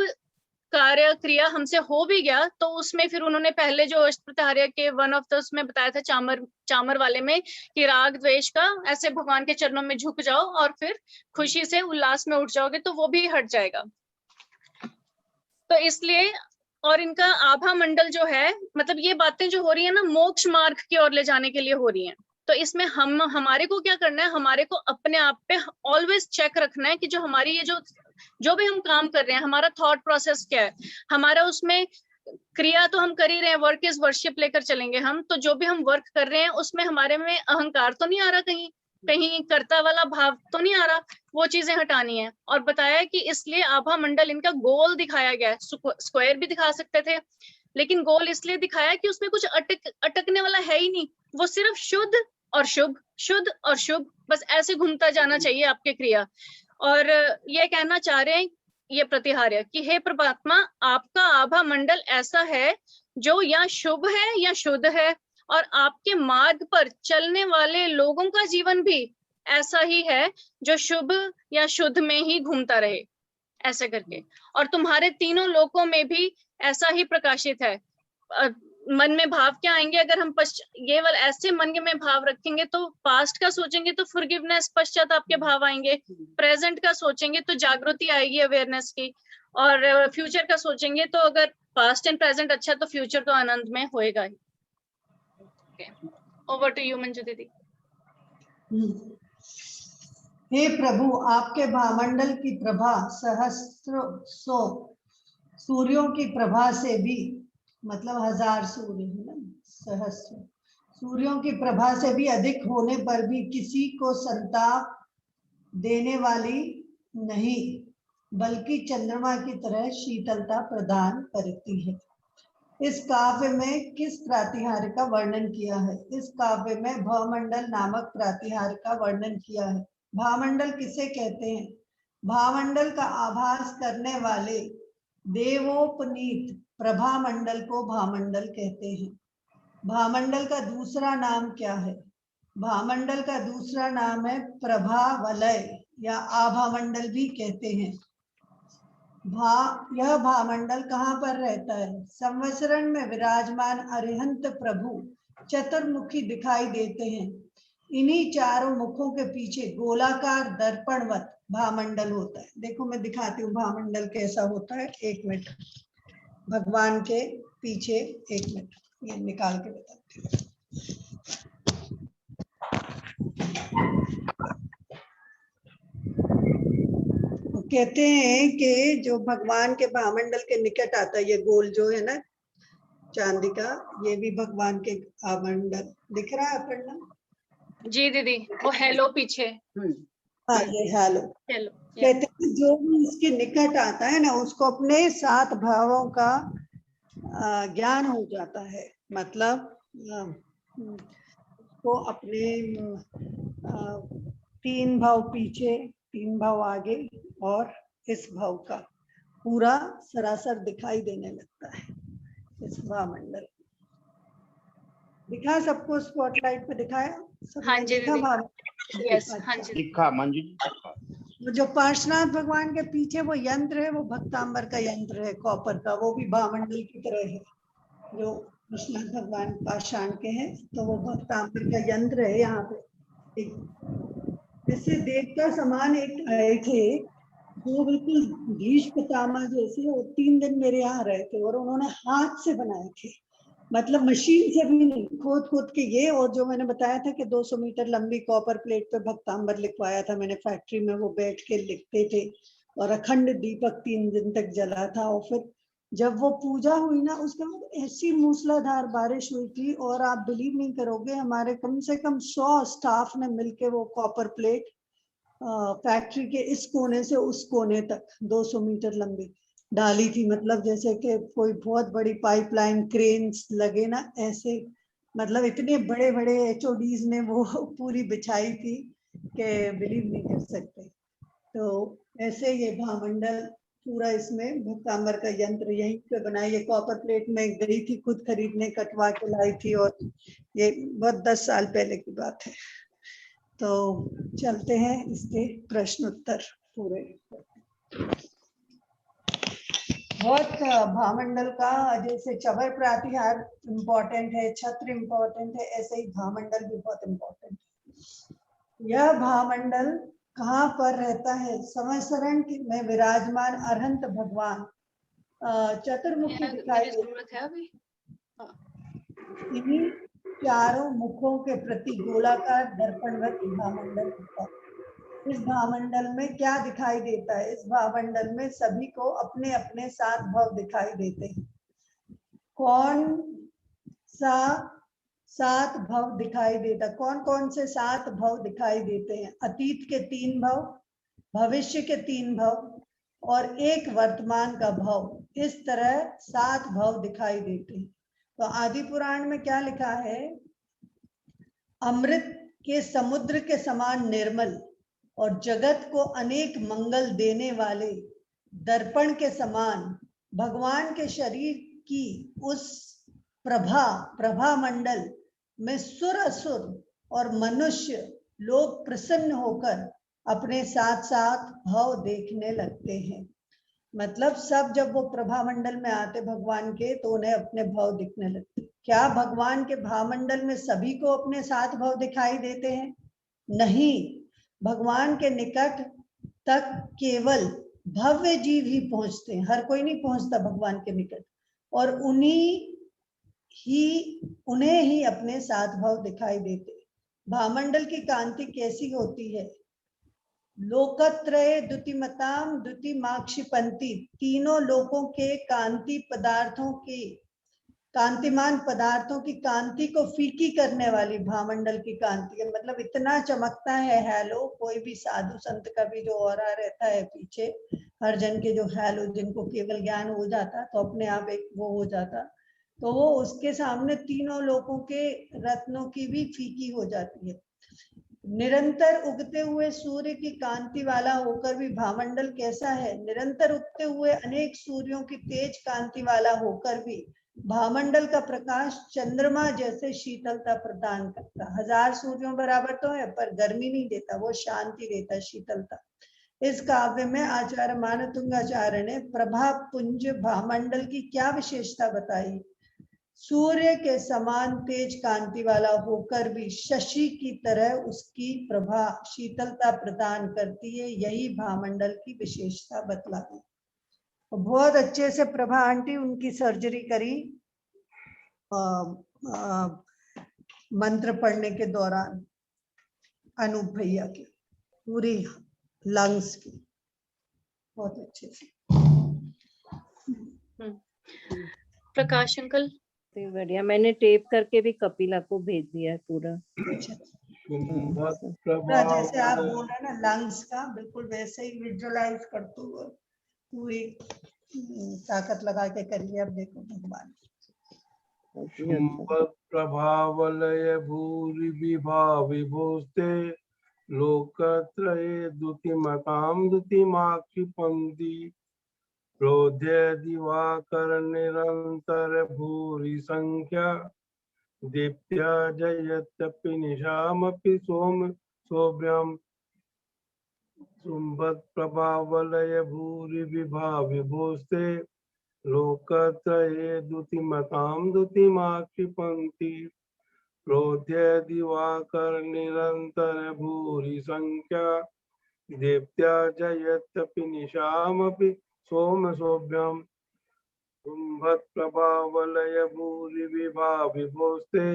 कार्य क्रिया हमसे हो भी गया तो उसमें फिर उन्होंने पहले जो अष्टप्रत्यहार्य के वन ऑफ द उसमें बताया था चामर वाले में कि राग द्वेष का ऐसे भगवान के चरणों में झुक जाओ और फिर खुशी से उल्लास में उठ जाओगे तो वो भी हट जाएगा। तो इसलिए और इनका आभा मंडल जो है, मतलब ये बातें जो हो रही है ना मोक्ष मार्ग की ओर ले जाने के लिए हो रही हैं। तो इसमें हमारे को क्या करना है, हमारे को अपने आप पे ऑलवेज चेक रखना है कि जो हमारी ये जो भी हम काम कर रहे हैं, हमारा थॉट प्रोसेस क्या है, हमारा उसमें क्रिया तो हम कर ही रहे हैं, वर्क इज वर्शिप लेकर चलेंगे हम, तो जो भी हम वर्क कर रहे हैं उसमें हमारे में अहंकार तो नहीं आ रहा, कहीं कर्ता वाला भाव तो नहीं आ रहा, वो चीजें हटानी है। और बताया कि इसलिए आभा मंडल इनका गोल दिखाया गया है, स्क्वायर भी दिखा सकते थे लेकिन गोल इसलिए दिखाया कि उसमें कुछ अटकने वाला है ही नहीं, वो सिर्फ शुद्ध और शुभ, शुद्ध और शुभ, बस ऐसे घूमता जाना चाहिए आपके क्रिया। और ये कहना चाह रहे हैं ये प्रतिहार्य कि हे परमात्मा, आपका आभा मंडल ऐसा है जो या शुभ है या शुद्ध है, और आपके मार्ग पर चलने वाले लोगों का जीवन भी ऐसा ही है जो शुभ या शुद्ध में ही घूमता रहे, ऐसे करके। और तुम्हारे तीनों लोकों में भी ऐसा ही प्रकाशित है। मन में भाव क्या आएंगे अगर हम ये वाला ऐसे मन में भाव रखेंगे तो पास्ट का सोचेंगे तो फॉरगिवनेस, पश्चाताप के भाव आएंगे, प्रेजेंट का सोचेंगे तो जागृति आएगी अवेयरनेस की, और फ्यूचर का सोचेंगे तो अगर पास्ट एंड प्रेजेंट अच्छा तो फ्यूचर तो आनंद में होएगा ही। ओवर टू यू मंजू दीदी। हे प्रभु, आपके भामंडल की प्रभा सहस्त्रों सूर्यों की प्रभा से भी, मतलब 1000 सूर्य है ना, सहस्त्र सूर्यों की प्रभा से भी अधिक होने पर भी किसी को संताप देने वाली नहीं, बल्कि चंद्रमा की तरह शीतलता प्रदान करती है। इस काव्य में किस प्रातिहार्य का वर्णन किया है? इस काव्य में भामंडल नामक प्रातिहार्य का वर्णन किया है। भामंडल किसे कहते हैं? भामंडल का आभास करने वाले देवोपनीत प्रभामंडल को भामंडल कहते हैं। भामंडल का दूसरा नाम क्या है? भामंडल का दूसरा नाम है प्रभावलय या आभामंडल भी कहते हैं। यह भामंडल कहाँ पर रहता है? संवत्सरण में विराजमान अरिहंत प्रभु चतुर्मुखी दिखाई देते हैं। इन्हीं चारों मुखों के पीछे गोलाकार दर्पणवत भामंडल होता है। देखो मैं दिखाती हूँ भामंडल कैसा होता है। 1 मिनट, भगवान के पीछे 1 मिनट ये निकाल के बताती हूँ। कहते हैं कि जो भगवान के भामंडल के निकट आता है, ये गोल जो है ना चांदी का, ये भी भगवान के भामंडल दिख रहा है अपर्णा जी दीदी, वो हेलो पीछे। हाँ ये हेलो। कहते हैं जो भी इसके निकट आता है ना उसको अपने 7 भावों का ज्ञान हो जाता है। मतलब को अपने 3 भाव पीछे, 3 भाव आगे और इस भाव का पूरा सरासर दिखाई देने लगता है। इस भामंडल दिखा सबको, स्पॉटलाइट पे दिखाया सबने? हाँ जी देखा भाव? यस हाँ जी दिखा मंजू जी। जो पार्श्वनाथ भगवान के पीछे वो यंत्र है, वो भक्तांबर का यंत्र है कॉपर का, वो भी भामंडल की तरह है। जो विश्वनाथ भगवान पाषाण के हैं तो वो भक्तांबर का यंत्र है। यहाँ पे जैसे देवता समान एक आए थे जो बिल्कुल भीष्म पितामह जैसे, वो 3 दिन मेरे यहाँ रहे थे और उन्होंने हाथ से बनाए थे, मतलब मशीन से भी नहीं, खोद के ये। और जो मैंने बताया था कि 200 मीटर लंबी कॉपर प्लेट पे भक्तांबर लिखवाया था मैंने फैक्ट्री में, वो बैठ के लिखते थे और अखंड दीपक 3 दिन तक जला था। और फिर जब वो पूजा हुई ना उसके बाद ऐसी मूसलाधार बारिश हुई थी, और आप बिलीव नहीं करोगे हमारे कम से कम 100 स्टाफ ने मिलके वो कॉपर प्लेट फैक्ट्री के इस कोने से उस कोने तक 200 मीटर लंबी डाली थी। मतलब जैसे कि कोई बहुत बड़ी पाइपलाइन क्रेन्स लगे ना, ऐसे मतलब इतने बड़े बड़े HODs ने वो पूरी बिछाई थी कि बिलीव नहीं कर सकते। तो ऐसे ये भामंडल पूरा, इसमें भक्तांबर का यंत्र यहीं पे बना, ये कॉपर प्लेट में गई थी खुद खरीदने, कटवा के लाई थी, और ये बहुत 10 साल पहले की बात है। तो चलते हैं इसके प्रश्न उत्तर पूरे। बहुत भामंडल का जैसे चबर प्रातिहार इम्पोर्टेंट है, छत्र इम्पोर्टेंट है, ऐसे ही भामंडल भी बहुत इम्पोर्टेंट है। यह भामंडल कहाँ पर रहता है? समयसरण में विराजमान अरहंत भगवान चतुर्मुखी दिखाई देते जरूरत है अभी। इन्हीं चारों मुखों के प्रति गोलाकार दर्पणवत भामंडल होता है। इस भामंडल में क्या दिखाई देता है? इस भामंडल में सभी को अपने अपने 7 भव दिखाई देते हैं। कौन सा 7 भव दिखाई देता? कौन कौन से 7 भव दिखाई देते हैं? अतीत के 3 भव, भविष्य के 3 भव और एक वर्तमान का भव। इस तरह 7 भव दिखाई देते हैं। तो आदि पुराण में क्या लिखा है? अमृत के समुद्र के समान निर्मल और जगत को अनेक मंगल देने वाले दर्पण के समान भगवान के शरीर की उस प्रभा मंडल में सुर असुर और मनुष्य लोग प्रसन्न होकर अपने साथ साथ भाव देखने लगते हैं। मतलब सब जब वो प्रभा मंडल में आते भगवान के, तो उन्हें अपने भाव दिखने लगते। क्या भगवान के भावमंडल में सभी को अपने 7 भाव दिखाई देते हैं? नहीं, भगवान के निकट तक केवल भव्य जीव ही पहुंचते हैं, हर कोई नहीं पहुंचता भगवान के निकट, और उन्हें ही अपने 7 भाव दिखाई देते। भामंडल की कांति कैसी होती है? लोकत्रय द्युतिमताम द्युतिमाक्षिपंती, तीनों लोकों के कांतिमान पदार्थों की कांति को फीकी करने वाली भामंडल की कांति है। मतलब इतना चमकता है हैलो, कोई भी साधु संत का भी जो ऑरा रहता है पीछे, हर जन के जो हैलो, जिनको केवल ज्ञान हो जाता तो अपने आप एक वो हो जाता, तो वो उसके सामने तीनों लोकों के रत्नों की भी फीकी हो जाती है। निरंतर उगते हुए सूर्य की कांति वाला होकर भी भामंडल कैसा है? निरंतर उगते हुए अनेक सूर्यों की तेज कांति वाला होकर भी भामंडल का प्रकाश चंद्रमा जैसे शीतलता प्रदान करता। 1000 सूर्यों बराबर तो है, पर गर्मी नहीं देता, वो शांति देता, शीतलता। इस काव्य में आचार्य मानतुंगाचार्य ने प्रभा पुंज भामंडल की क्या विशेषता बताई? सूर्य के समान तेज कांति वाला होकर भी शशि की तरह उसकी प्रभा शीतलता प्रदान करती है, यही भामंडल की विशेषता बतलाती। बहुत अच्छे से प्रभा आंटी उनकी सर्जरी करी मंत्र पढ़ने के दौरान, अनूप भैया की पूरी लंग्स की, बहुत अच्छे से। प्रकाश अंकल तो बढ़िया, मैंने टेप करके भी कपिला को भेज दिया है पूरा। जैसे आप बोल रहे हैं ना लंग्स का, बिल्कुल वैसे ही विजुअलाइज करते हुए पूरी ताकत लगा के करिए। अब देखो भगवान प्रभावलय भूरि विभाविभूस्ते लोकत्रये द्युतिमतां द्युतिमाक्षिपन्ति प्रोध्य दिवाकर निरंतर भूरि संख्या दीप्त्या जयत्यपि निशामपि सोम सोभ्यं सुम्भत्प्रभावलय भूरि विभाविभूस्ते लोकत्रये द्युतिमतां द्युतिमाक्षिपन्ति प्रोध्य दिवाकर निरंतर भूरि संख्या दीप्त्या जयत्यपि निशामपि सोम सोभ्यं कुम्भत्प्रभावलय भूरि विभाविभूस्ते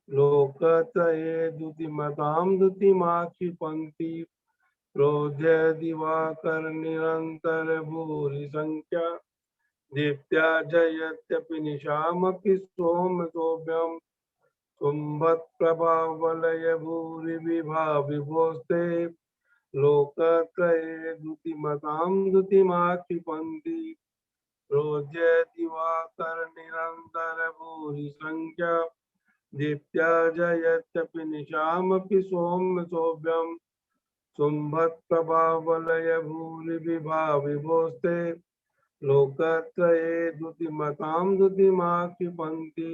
लोकत्रये द्युतिमतां द्युतिमाक्षिपन्ति प्रोध्य दिवाकर निरंतर भूरि संख्या दीप्त्या जयत्यपि निशामपि सोम सोभ्यं कुम्भत्प्रभावलय भूरि विभाविभूस्ते लोकत्रये द्युतिमतां द्युतिमाक्षिपन्ति रोज्य दिवाकर निरन्तर भूरि संख्या दीप्त्या जयत्यपि निशामपि सौम्य सोभ्यं शुम्भत्प्रभावलय भूरि विभाविभोस्ते लोकत्रये द्युतिमतां द्युतिमाक्षिपन्ति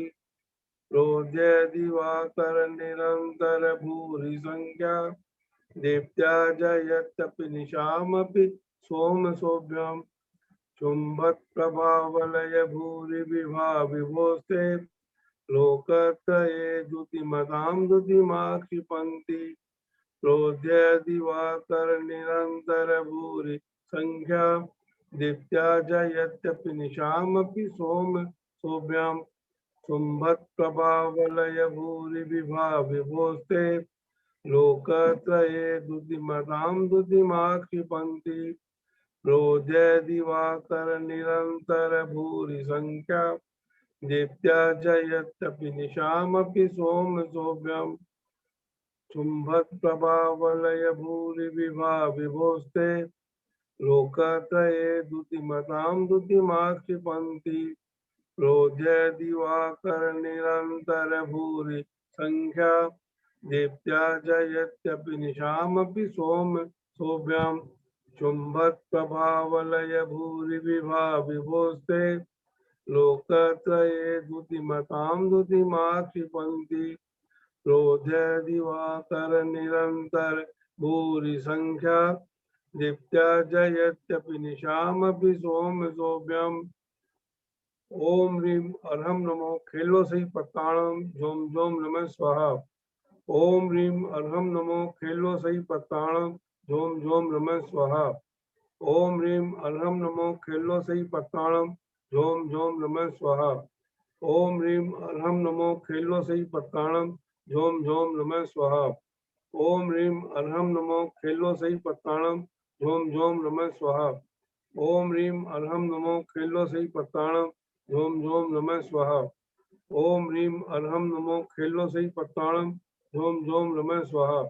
रोज्य दिवाकर निरन्तर भूरि संख्या दीप्त्या जयत्यपि निशामपि सौम्य सोभ्यं शुम्भत्प्रभावलय भूरि विभाविभोस्ते लोकत्रये द्युतिमतां द्युतिमाक्षिपन्ति रोज्य दिवाकर निरन्तर भूरि संख्या दीप्त्या जयत्यपि निशामपि सौम्य सोभ्यं शुम्भत्प्रभावलय भूरि विभाविभोस्ते लोकत्रये द्युतिमतां द्युतिमाक्षिपन्ति रोज्य दिवाकर निरन्तर भूरि संख्या दीप्त्या जयत्यपि निशामपि सौम्य सोभ्यं शुम्भत्प्रभावलय भूरि विभाविभोस्ते लोकत्रये द्युतिमतां द्युतिमाक्षिपन्ति रोज्य दिवाकर निरन्तर भूरि संख्या दीप्त्या जयत्यपि निशामपि सौम्य सोभ्यं शुम्भत्प्रभावलय भूरि विभाविभोस्ते लोकत्रये द्युतिमतां द्युतिमाक्षिपन्ति रोज्य दिवाकर निरन्तर भूरि संख्या दीप्त्या जयत्यपि निशामपि सौम्य सोभ्यं ओम ह्रीं अर्हं नमो खेलो सही पत्ताणम झोम झोम नमः स्वाहा ओम ह्रीं अर्हं नमो खेलो सही पत्ताणम झोम झोम नमः स्वाहा ओम ह्रीं अर्हं नमो खेलो सही पत्ताणम झोम झोम नमः स्वाहा ओम ह्रीं अर्हं नमो खेलो सही पत्ताणम झोम झोम नमः स्वाहा ओम ह्रीं अर्हं नमो खेलो सही पत्ताणम झोम झोम नमः स्वाहा ओम ह्रीं अर्हं नमो खेलो सही पत्ताणम झोम झोम नमः स्वाहा ओम ह्रीं अर्हं नमो खेलो सही पत्ताणम झोम झोम नमः स्वाहा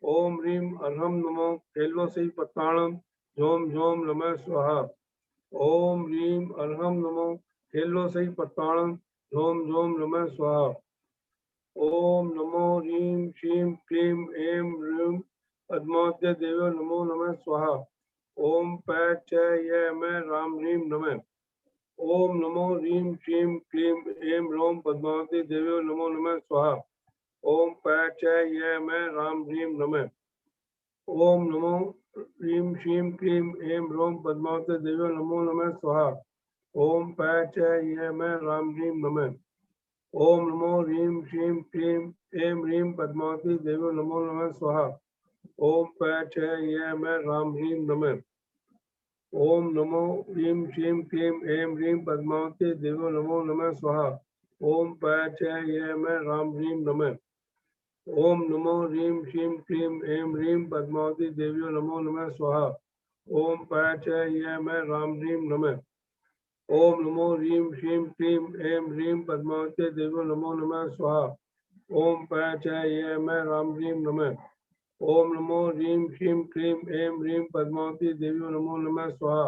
ओम ह्रीं अर्हं नमो खेलो सही पत्ताणम झोम झोम नमः स्वाहा ओम ह्रीं अर्हं नमो खेलो सही पत्ताणम झोम झोम नमः स्वाहा ओम नमो ह्रीं श्रीं क्लीं ऐं ह्रीं पद्मावती देव्यो नमो नमः स्वाहा ओम पैट च य मैं राम ह्रीं नमः ओम नमो ह्रीं श्रीं क्लीं ऐं ह्रीं पद्मावती देव्यो नमो नमः स्वाहा ओम पैट च य मैं राम ह्रीं नमः ओम नमो ह्रीं श्रीं क्लीं ऐं ह्रीं पद्मावती देव्यो नमो नमः स्वाहा ओम पैट च य मैं राम ह्रीं नमः ओम नमो ह्रीं श्रीं क्लीं ऐं ह्रीं पद्मावती देव्यो नमो नमः स्वाहा ओम पैट च य मैं राम ह्रीं नमः ओम नमो ह्रीं श्रीं क्लीं ऐं ह्रीं पद्मावती देव्यो नमो नमः स्वाहा ओम पैट च य मैं राम ह्रीं नमः ओम नमो ह्रीं श्रीं क्लीं ऐं ह्रीं पद्मावती देव्यो नमो नमः स्वाहा ओम पैट च य मैं राम ह्रीं नमः ओम नमो ह्रीं श्रीं क्लीं ऐं ह्रीं पद्मावती देव्यो नमो नमः स्वाहा ओम पैट च य मैं राम ह्रीं नमः ओम नमो ह्रीं श्रीं क्लीं ऐं ह्रीं पद्मावती देव्यो नमो नमः स्वाहा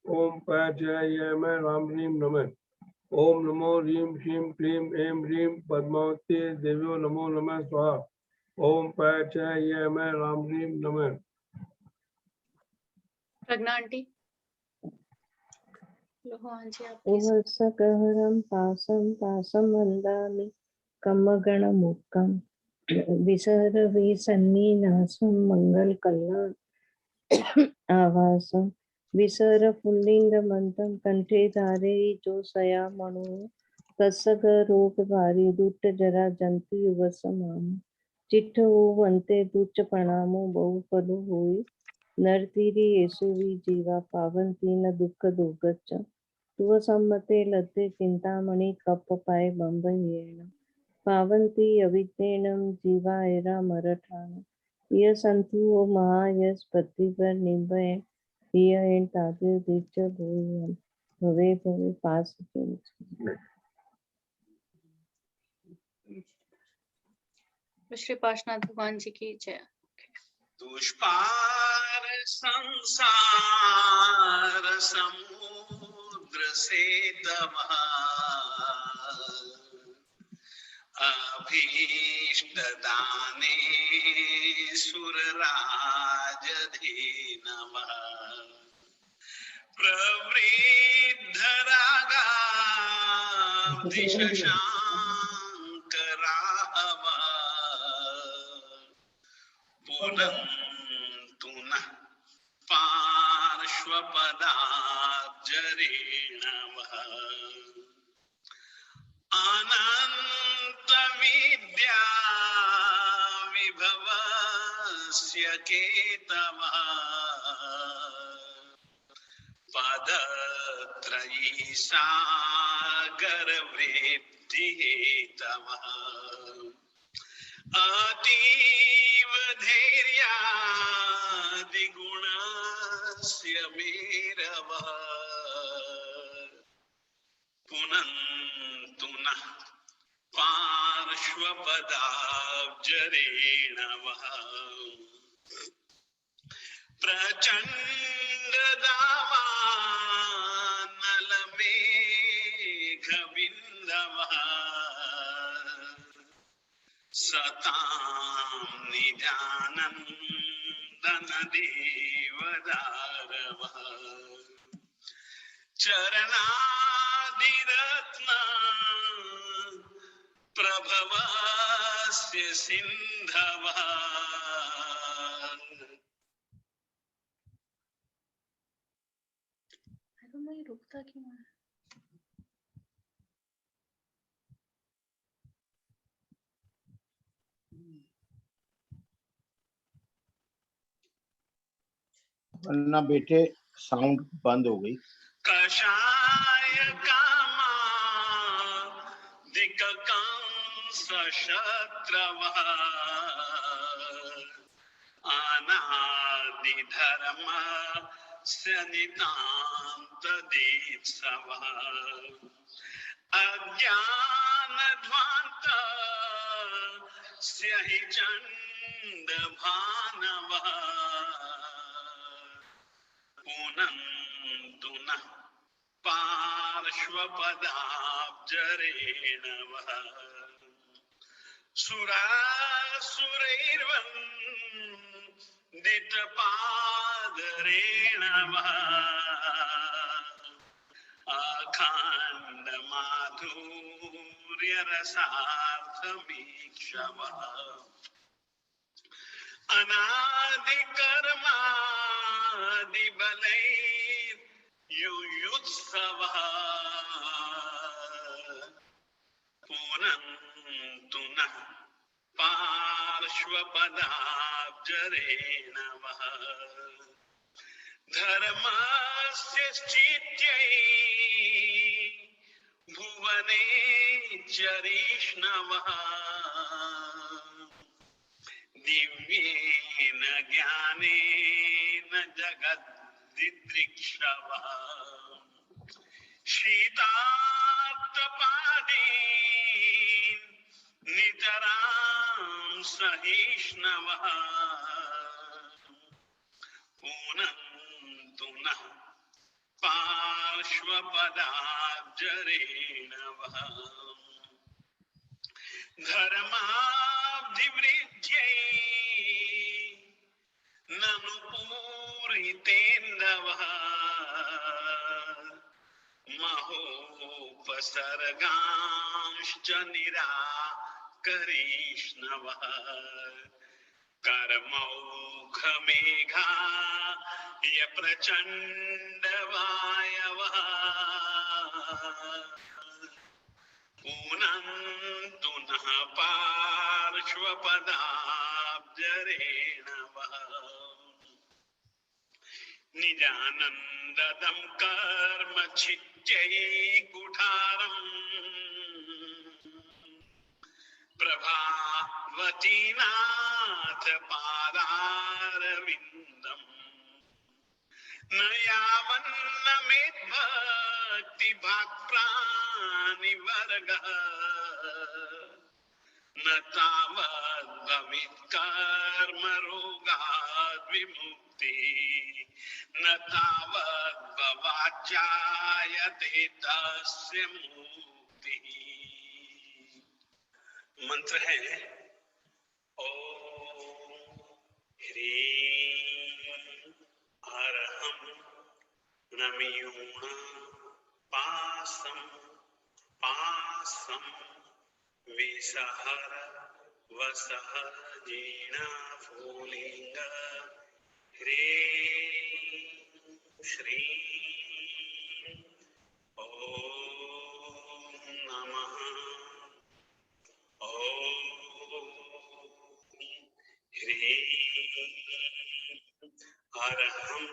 ओम पैट च य मैं राम ह्रीं नमः ओम नमो ह्रीं श्रीं क्लीं ऐं ह्रीं पद्मावती देव्यो नमो नमः स्वाहा ओम पैट च य मैं राम ह्रीं नमः प्रज्ञा आंटी लो हाँ जी आप please। उवत्सकहरं पासं पासं वन्दामि कमगणमुक्कं विसर्वसन्निनासं मङ्गलकल्याण आवासं विसर्पुल्लिङ्गमन्तं कण्ठे धारयितोषयामणो तत्सगरोगभारी दुट्टजराजन्ति युवसमाम चिट्ठ वन्ते दुच्च प्रणामो बहुफलो होई नरतीरि येषु जीवा पावन्ति न दुःख दुर्गच्छ तुव सम्मते लते चिंतामणि कप पाए बंबयेन पावन्ति अविद्येनं जीवा एरा मरठान ये संतु महायस प्रतिपर निभय हिय एन तादे दिच्च भूयम भवे भवे पास श्री पार्श्वनाथ भगवान जी की जय। दुष्पार संसार समुद्र से तमः अभीष्ट दाने सुरराजधीनमः प्रवृद्ध रागा शशांकराहवः पुनन्तु नः पार्श्वपदाब्जरेणवः अनन्तविद्या विभवस्य केतवः पदत्रयी सागरवृत्तिहेतवः अतीव धैर्यादिगुणस्य मेरवः पुनन्तु नः पार्श्वपदाब्जरेणवः प्रचण्डदावानलमेघबिन्दवः सतां निजानन्दनदेवदारवः चरणादिरत्न प्रभवस्य सिन्धवः ये रुकता क्यों है? वरना बेटे साउंड बंद हो गई। कषाय कामा दिक्कंस शत्रवः अनादि धर्म नितान्त दीप्सवः अज्ञानध्वान्त हि चण्ड भानवः पुनन्तु नः पार्श्वपदाब्जरेणवः सुरासुरैर्वन्दितपादरेणवः अखण्डमाधुर्यरसार्थमीक्षवः अनादिकर्मादिबलैर्युयुत्सवः पुनन्तु नः पार्श्वपदाब्जरेणवः धर्मस्य चित्यै भुवने चरिष्णवः दिव्येन ज्ञानेन जगद्दिदृक्षवः शीतात्तपादीन् नितरां सहिष्णवः पुनन्तु नः पार्श्वपदाब्जरेणवः धर्माब्धिवृद्ध्यै ननु पूरितेन्दवः महोपसर्गांश्च निराकरिष्णवः कर्मौघमेघा प्रचण्डवायवः पुनन्तु नः पार्श्वपदाब्जरेणवः निजानन्ददं कर्म छित्यै कुठारम् प्रभावतीनाथ पादारविन्दम् न यावन्नमेद्भक्ति भाक्प्राणिवर्गः न तावद् भवेत् कर्म रोगात् विमुक्ति न तावद् भवाज्जायते तस्य मुक्ति। मंत्र है ओम ह्रीं अरहं नमयूण पासं पासं विसहर वसह जीण फूलिंग ह्रीं श्रीं ओम नमः ओम ह्रीं अरहं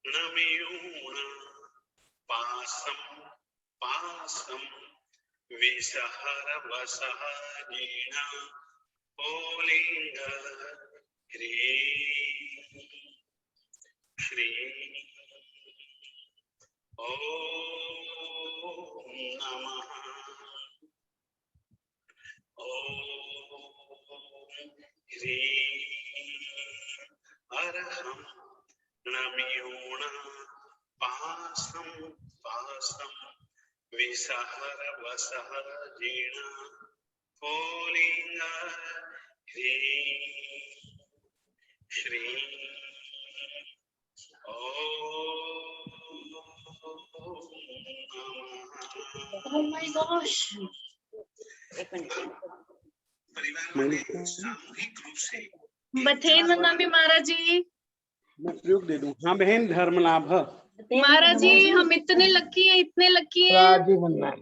नमयूण पासं पासं विसहर वसह जीण फूलिंग ह्रीं श्रीं ओम नमः ओम ह्रीं अरहं नमयूण पासं पासं विसहर वसह जीण फूलिंग ह्रीं श्रीं Oh my gosh. परिवार वाले सामूहिक रूप से बथेन वंदनामि महाराज जी। मैं प्रयोग दे दूं। हाँ बहन, धर्म लाभ। महाराज जी हम इतने लकी हैं, इतने लकी हैं। राजी बनना है।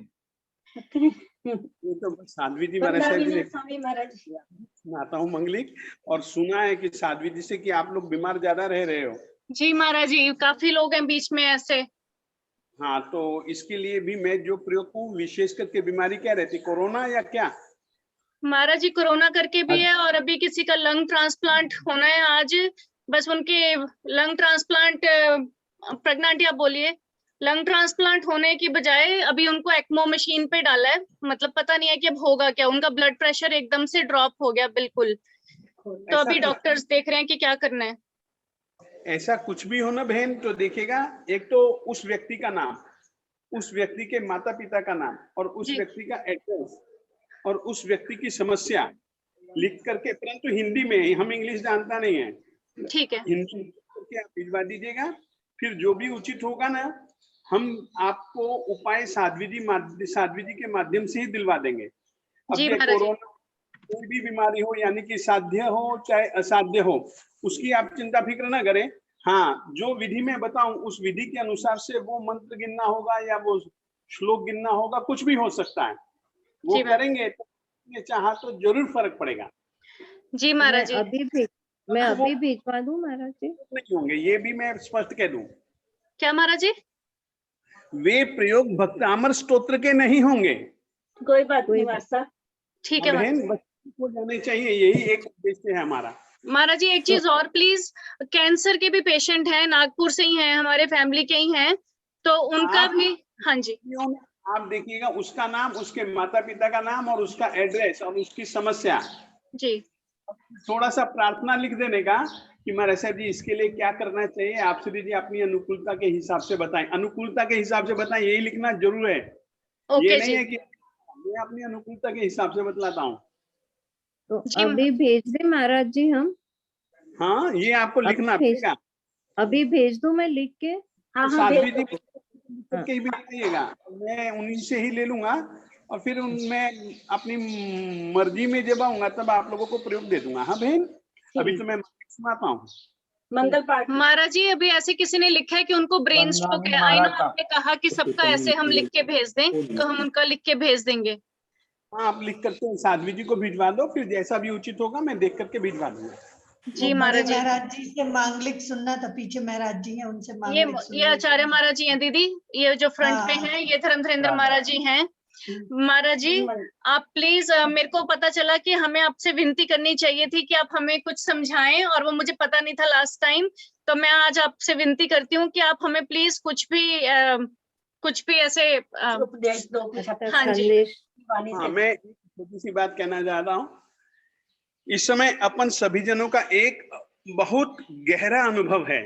ये तो साध्वी जी महाराज साहब जी स्वामी महाराज मैं आता हूँ मंगलिक, और सुना है कि साध्वी जी से कि आप लोग बीमार ज्यादा रह रहे हो। जी महाराज जी, काफी लोग हैं बीच में ऐसे। हाँ, तो इसके लिए भी मैं जो प्रयोग को विशेष करके बीमारी क्या रहती, कोरोना या क्या? महाराज जी कोरोना करके भी है, और अभी किसी का लंग ट्रांसप्लांट होना है आज। बस उनके लंग ट्रांसप्लांट प्रेग्नेंट या बोलिए लंग ट्रांसप्लांट होने की बजाय अभी उनको एक्मो मशीन पे डाला है। मतलब पता नहीं है कि अब होगा क्या। उनका ब्लड प्रेशर एकदम से ड्रॉप हो गया बिल्कुल। तो अभी डॉक्टर्स देख रहे हैं कि क्या करना है। ऐसा कुछ भी हो ना बहन, तो देखिएगा, एक तो उस व्यक्ति का नाम, उस व्यक्ति के माता पिता का नाम, और उस व्यक्ति का एड्रेस, और उस व्यक्ति की समस्या लिख करके, परंतु हिंदी में, हम इंग्लिश जानता नहीं है, ठीक है, हिंदी करके आप भिजवा दीजिएगा। फिर जो भी उचित होगा ना, हम आपको उपाय साध्वी जी के माध्यम से ही दिलवा देंगे। अब जी ये महाराज जी। कोरोना कोई भी बीमारी हो, यानी कि साध्य हो चाहे असाध्य हो, उसकी आप चिंता फिक्र ना करें। हाँ, जो विधि में बताऊं उस विधि के अनुसार से वो मंत्र गिनना होगा या वो श्लोक गिनना होगा, कुछ भी हो सकता है। वो करेंगे तो ये चाहा तो जरूर फर्क पड़ेगा। जी महाराज जी। मैं अभी भिजवा दूं महाराज जी? नहीं होंगे, ये भी मैं स्पष्ट कह दूं। क्या महाराज जी? वे प्रयोग भक्तामर स्तोत्र के नहीं होंगे। कोई बात नहीं वासा। ठीक है बहन, बच्चे को जाने चाहिए, यही एक उद्देश्य है हमारा। महाराज जी एक चीज और प्लीज, कैंसर के भी पेशेंट हैं, नागपुर से ही हैं, हमारे फैमिली के ही हैं, तो उनका भी। हाँ जी, आप देखिएगा उसका नाम, उसके माता पिता का नाम, और उसका एड्रेस, और उसकी समस्या जी। थोड़ा सा प्रार्थना लिख देने का कि महाराज साहब जी इसके लिए क्या करना चाहिए, आप श्री जी अपनी अनुकूलता के हिसाब से बताएं। अनुकूलता के हिसाब से बताएं, यही लिखना जरूर है। ये नहीं है कि मैं अपनी अनुकूलता के हिसाब से बतलाता हूँ। तो अभी भेज दे महाराज जी हम? हाँ, ये आपको लिखना पड़ेगा। अभी भेज दूं मैं लिख के? हाँ साध्वी जी के ही भेजिएगा, मैं उन्हीं से ही ले लूंगा, और फिर उनमें अपनी मर्जी में जब आऊंगा तब आप लोगों को प्रयोग दे दूंगा। हाँ बहन, अभी तो मैं सुनाता हूँ मंगल पाठ। महाराज जी अभी ऐसे किसी ने लिखा है कि उनको ब्रेन स्ट्रोक है। आई नो आपने कहा कि सबका ऐसे हम लिख के भेज दें, तो हम उनका लिख के भेज देंगे। हाँ, आप लिख करके साध्वी जी को भिजवा दो, फिर जैसा भी उचित होगा मैं देख करके भिजवा दूंगा। जी महाराज जी। महाराज जी से मांगलिक सुनना था, पीछे महाराज जी हैं, उनसे मांगलिक ये आचार्य महाराज जी हैं दीदी, ये जो फ्रंट पे हैं ये धर्मेंद्र महाराज जी हैं। महाराज जी आप प्लीज, मेरे को पता चला कि हमें आपसे विनती करनी चाहिए थी कि आप हमें कुछ समझाएं, और वो मुझे पता नहीं था लास्ट टाइम, तो मैं आज आपसे विनती करती हूँ कि आप हमें प्लीज कुछ भी ऐसे उपदेश दो। हाँ जी। हाँ, मैं छोटी सी बात कहना चाह रहा हूँ। इस समय अपन सभी जनों का एक बहुत गहरा अनुभव है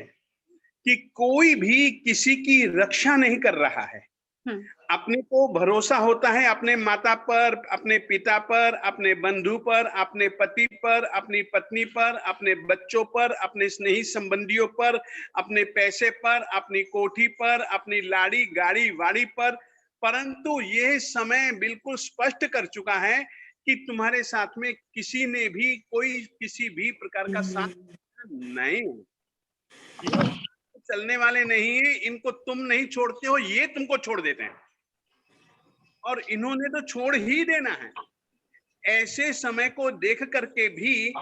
कि कोई भी किसी की रक्षा नहीं कर रहा है। अपने को भरोसा होता है अपने माता पर, अपने पिता पर, अपने बंधु पर, अपने पति पर, अपनी पत्नी पर, अपने बच्चों पर, अपने स्नेही संबंधियों पर, अपने पैसे पर, अपनी कोठी पर, अपनी लाड़ी गाड़ी वाड़ी पर। परंतु यह समय बिल्कुल स्पष्ट कर चुका है कि तुम्हारे साथ में किसी ने भी कोई किसी भी प्रकार का साथ नहीं, ये चलने वाले नहीं है। इनको तुम नहीं छोड़ते हो, ये तुमको छोड़ देते हैं और इन्होंने तो छोड़ ही देना है। ऐसे समय को देख करके भी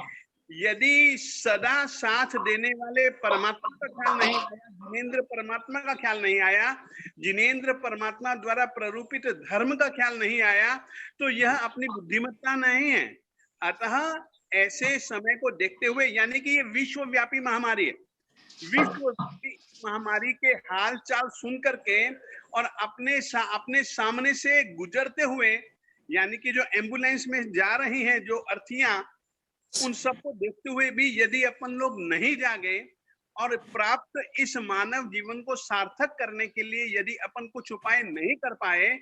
यदि सदा साथ देने वाले परमात्मा का ख्याल नहीं आया, जिनेंद्र परमात्मा का ख्याल नहीं आया, जिनेंद्र परमात्मा द्वारा प्ररूपित धर्म का ख्याल नहीं आया, तो यह अपनी बुद्धिमत्ता नहीं है। अतः ऐसे समय को देखते हुए, यानी कि ये विश्वव्यापी महामारी है, विश्वव्यापी महामारी के हाल चाल सुन करके और अपने सामने से गुजरते हुए, यानी कि जो एम्बुलेंस में जा रही हैं जो अर्थियां, उन सबको देखते हुए भी यदि अपन लोग नहीं जागे और प्राप्त इस मानव जीवन को सार्थक करने के लिए यदि अपन कुछ उपाय नहीं कर पाए,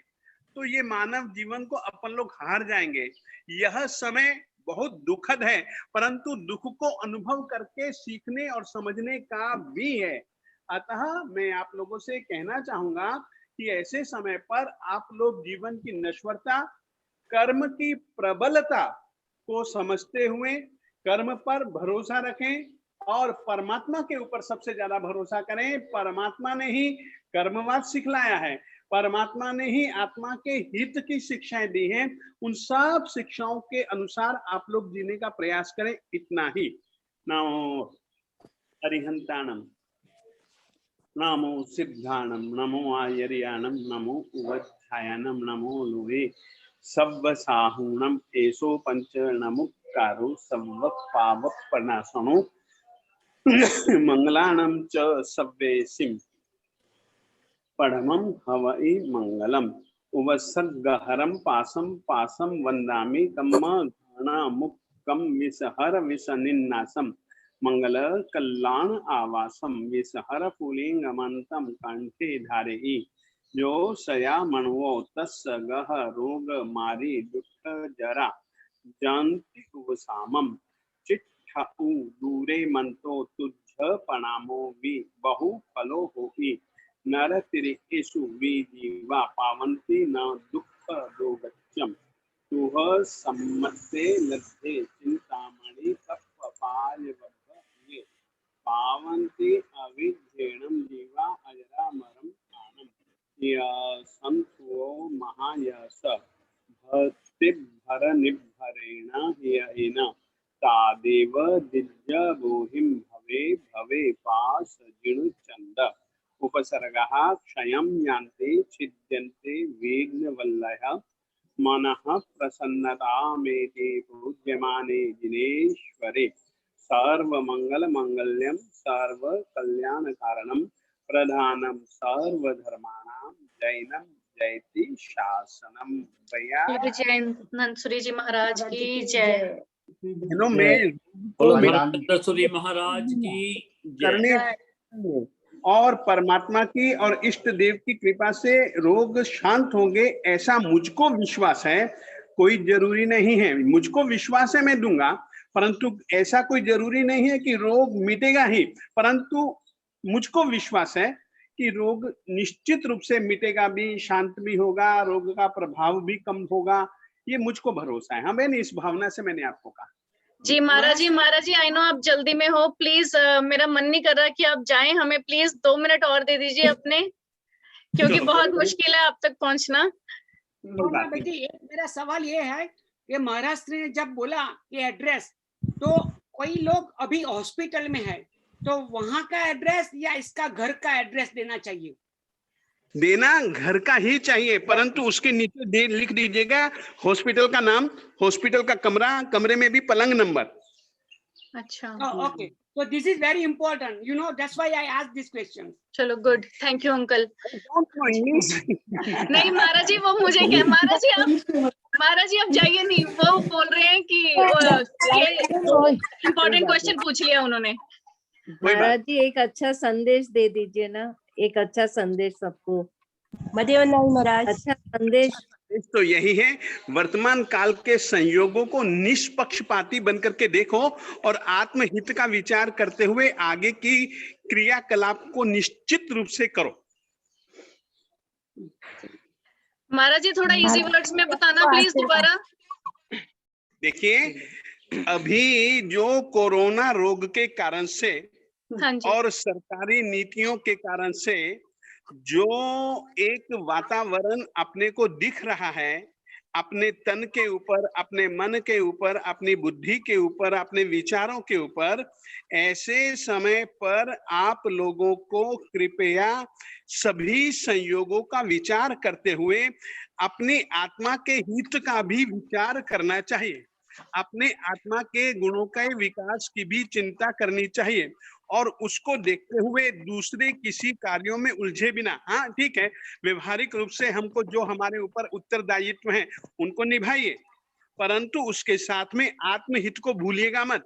तो ये मानव जीवन को अपन लोग हार जाएंगे। यह समय बहुत दुखद है, परंतु दुख को अनुभव करके सीखने और समझने का भी है। अतः मैं आप लोगों से कहना चाहूंगा कि ऐसे समय पर आप लोग जीवन की नश्वरता, कर्म की प्रबलता को समझते हुए कर्म पर भरोसा रखें और परमात्मा के ऊपर सबसे ज्यादा भरोसा करें। परमात्मा ने ही कर्मवाद सिखलाया है, परमात्मा ने ही आत्मा के हित की शिक्षाएं दी हैं। उन सब शिक्षाओं के अनुसार आप लोग जीने का प्रयास करें, इतना ही। नमो अरिहंताणम, नमो सिद्धाणम, नमो आयर्याणम, नमो उवध्यायनम, नमो लोहे सव्वसाहूणम, एसो पंचणमुक्कारो सव्वपावपनाशनो मंगलाणम च सव्वेसिम परमं हवै मंगलम। उवसर्गहरं पासं पासं वंदामि कम्मघनामुक्कं विसहर विसनिन्नासं मंगल कल्याण आवासम विसहर पुलिंगमंतम कंठे धारयि। जो सया मणवो तस्य गह रोग मारी दुख जरा जंति उपसामम। चिट्ठ उ दूरे मंतो तुझ प्रणामो वि बहु फलो होहि। नर तिरेषु वि जीवा पावन्ति न दुख दोगत्यम। तुह सम्मते लब्धे चिंतामणि तप्पाय ये पावन्ति अविध्येणं जीवा अजरामरं प्राणम्। संतो महायस भक्तिभर निभरेण ह्येन तादेव दिव्य बोहिं भवे भवे पास जिणु चंद। उपसर्गः क्षयं यान्ति छिद्यन्ते विघ्नवल्लयः। मनः प्रसन्नतामेति पूज्यमाने जिनेश्वरे। सर्वमंगल मांगल्यं सर्वकल्याणकारणं प्रधानं सर्वधर्माणां जैनं जयति शासनम। भैया नंदसुरी जी महाराज की जय। नंदसुरी महाराज की करने और परमात्मा की और इष्ट देव की कृपा से रोग शांत होंगे, ऐसा मुझको विश्वास है। कोई जरूरी नहीं है, मुझको विश्वास है मैं दूंगा, परंतु ऐसा कोई जरूरी नहीं है कि रोग मिटेगा ही। परंतु मुझको विश्वास है कि रोग निश्चित रूप से मिटेगा भी, शांत भी होगा, रोग का प्रभाव भी कम होगा, ये मुझको भरोसा है। हाँ बहन, इस भावना से मैंने आपको कहा। जी महाराज जी आई नो आप जल्दी में हो, प्लीज मेरा मन नहीं कर रहा कि आप जाएं, हमें प्लीज 2 मिनट और दे दीजिए अपने, क्योंकि बहुत मुश्किल है आप तक पहुंचना। बेटी मेरा सवाल ये है कि महाराष्ट्र ने जब बोला कि एड्रेस, तो कोई लोग अभी हॉस्पिटल में है, तो वहां का एड्रेस या इसका घर का एड्रेस देना चाहिए? देना घर का ही चाहिए, परंतु उसके नीचे लिख दीजिएगा हॉस्पिटल का नाम, हॉस्पिटल का कमरा, कमरे में भी पलंग नंबर। अच्छा, okay, so this is very important, you know, that's why I asked this question. चलो गुड, थैंक यू अंकल। नहीं महाराज जी, वो मुझे क्या, महाराज जी महाराज जी अब जाइए, नहीं वो बोल रहे हैं कि ये इम्पोर्टेंट क्वेश्चन पूछ लिया उन्होंने। महाराज जी एक अच्छा संदेश दे दीजिए ना, एक अच्छा संदेश सबको। महाराज अच्छा संदेश तो यही है, वर्तमान काल के संयोगों को निष्पक्षपाती बनकर के देखो और आत्महित का विचार करते हुए आगे की क्रियाकलाप को निश्चित रूप से करो। महाराज जी थोड़ा इजी वर्ड्स में बताना प्लीज दोबारा। देखिए, अभी जो कोरोना रोग के कारण से हाँ जी। और सरकारी नीतियों के कारण से जो एक वातावरण अपने को दिख रहा है, अपने तन के ऊपर, अपने मन के ऊपर, अपनी बुद्धि के ऊपर, अपने विचारों के ऊपर, ऐसे समय पर आप लोगों को कृपया सभी संयोगों का विचार करते हुए अपनी आत्मा के हित का भी विचार करना चाहिए, अपने आत्मा के गुणों के विकास की भी चिंता करनी चाहिए और उसको देखते हुए दूसरे किसी कार्यों में उलझे बिना, हाँ ठीक है, व्यवहारिक रूप से हमको जो हमारे ऊपर उत्तरदायित्व है उनको निभाइए, परंतु उसके साथ में आत्महित को भूलिएगा मत।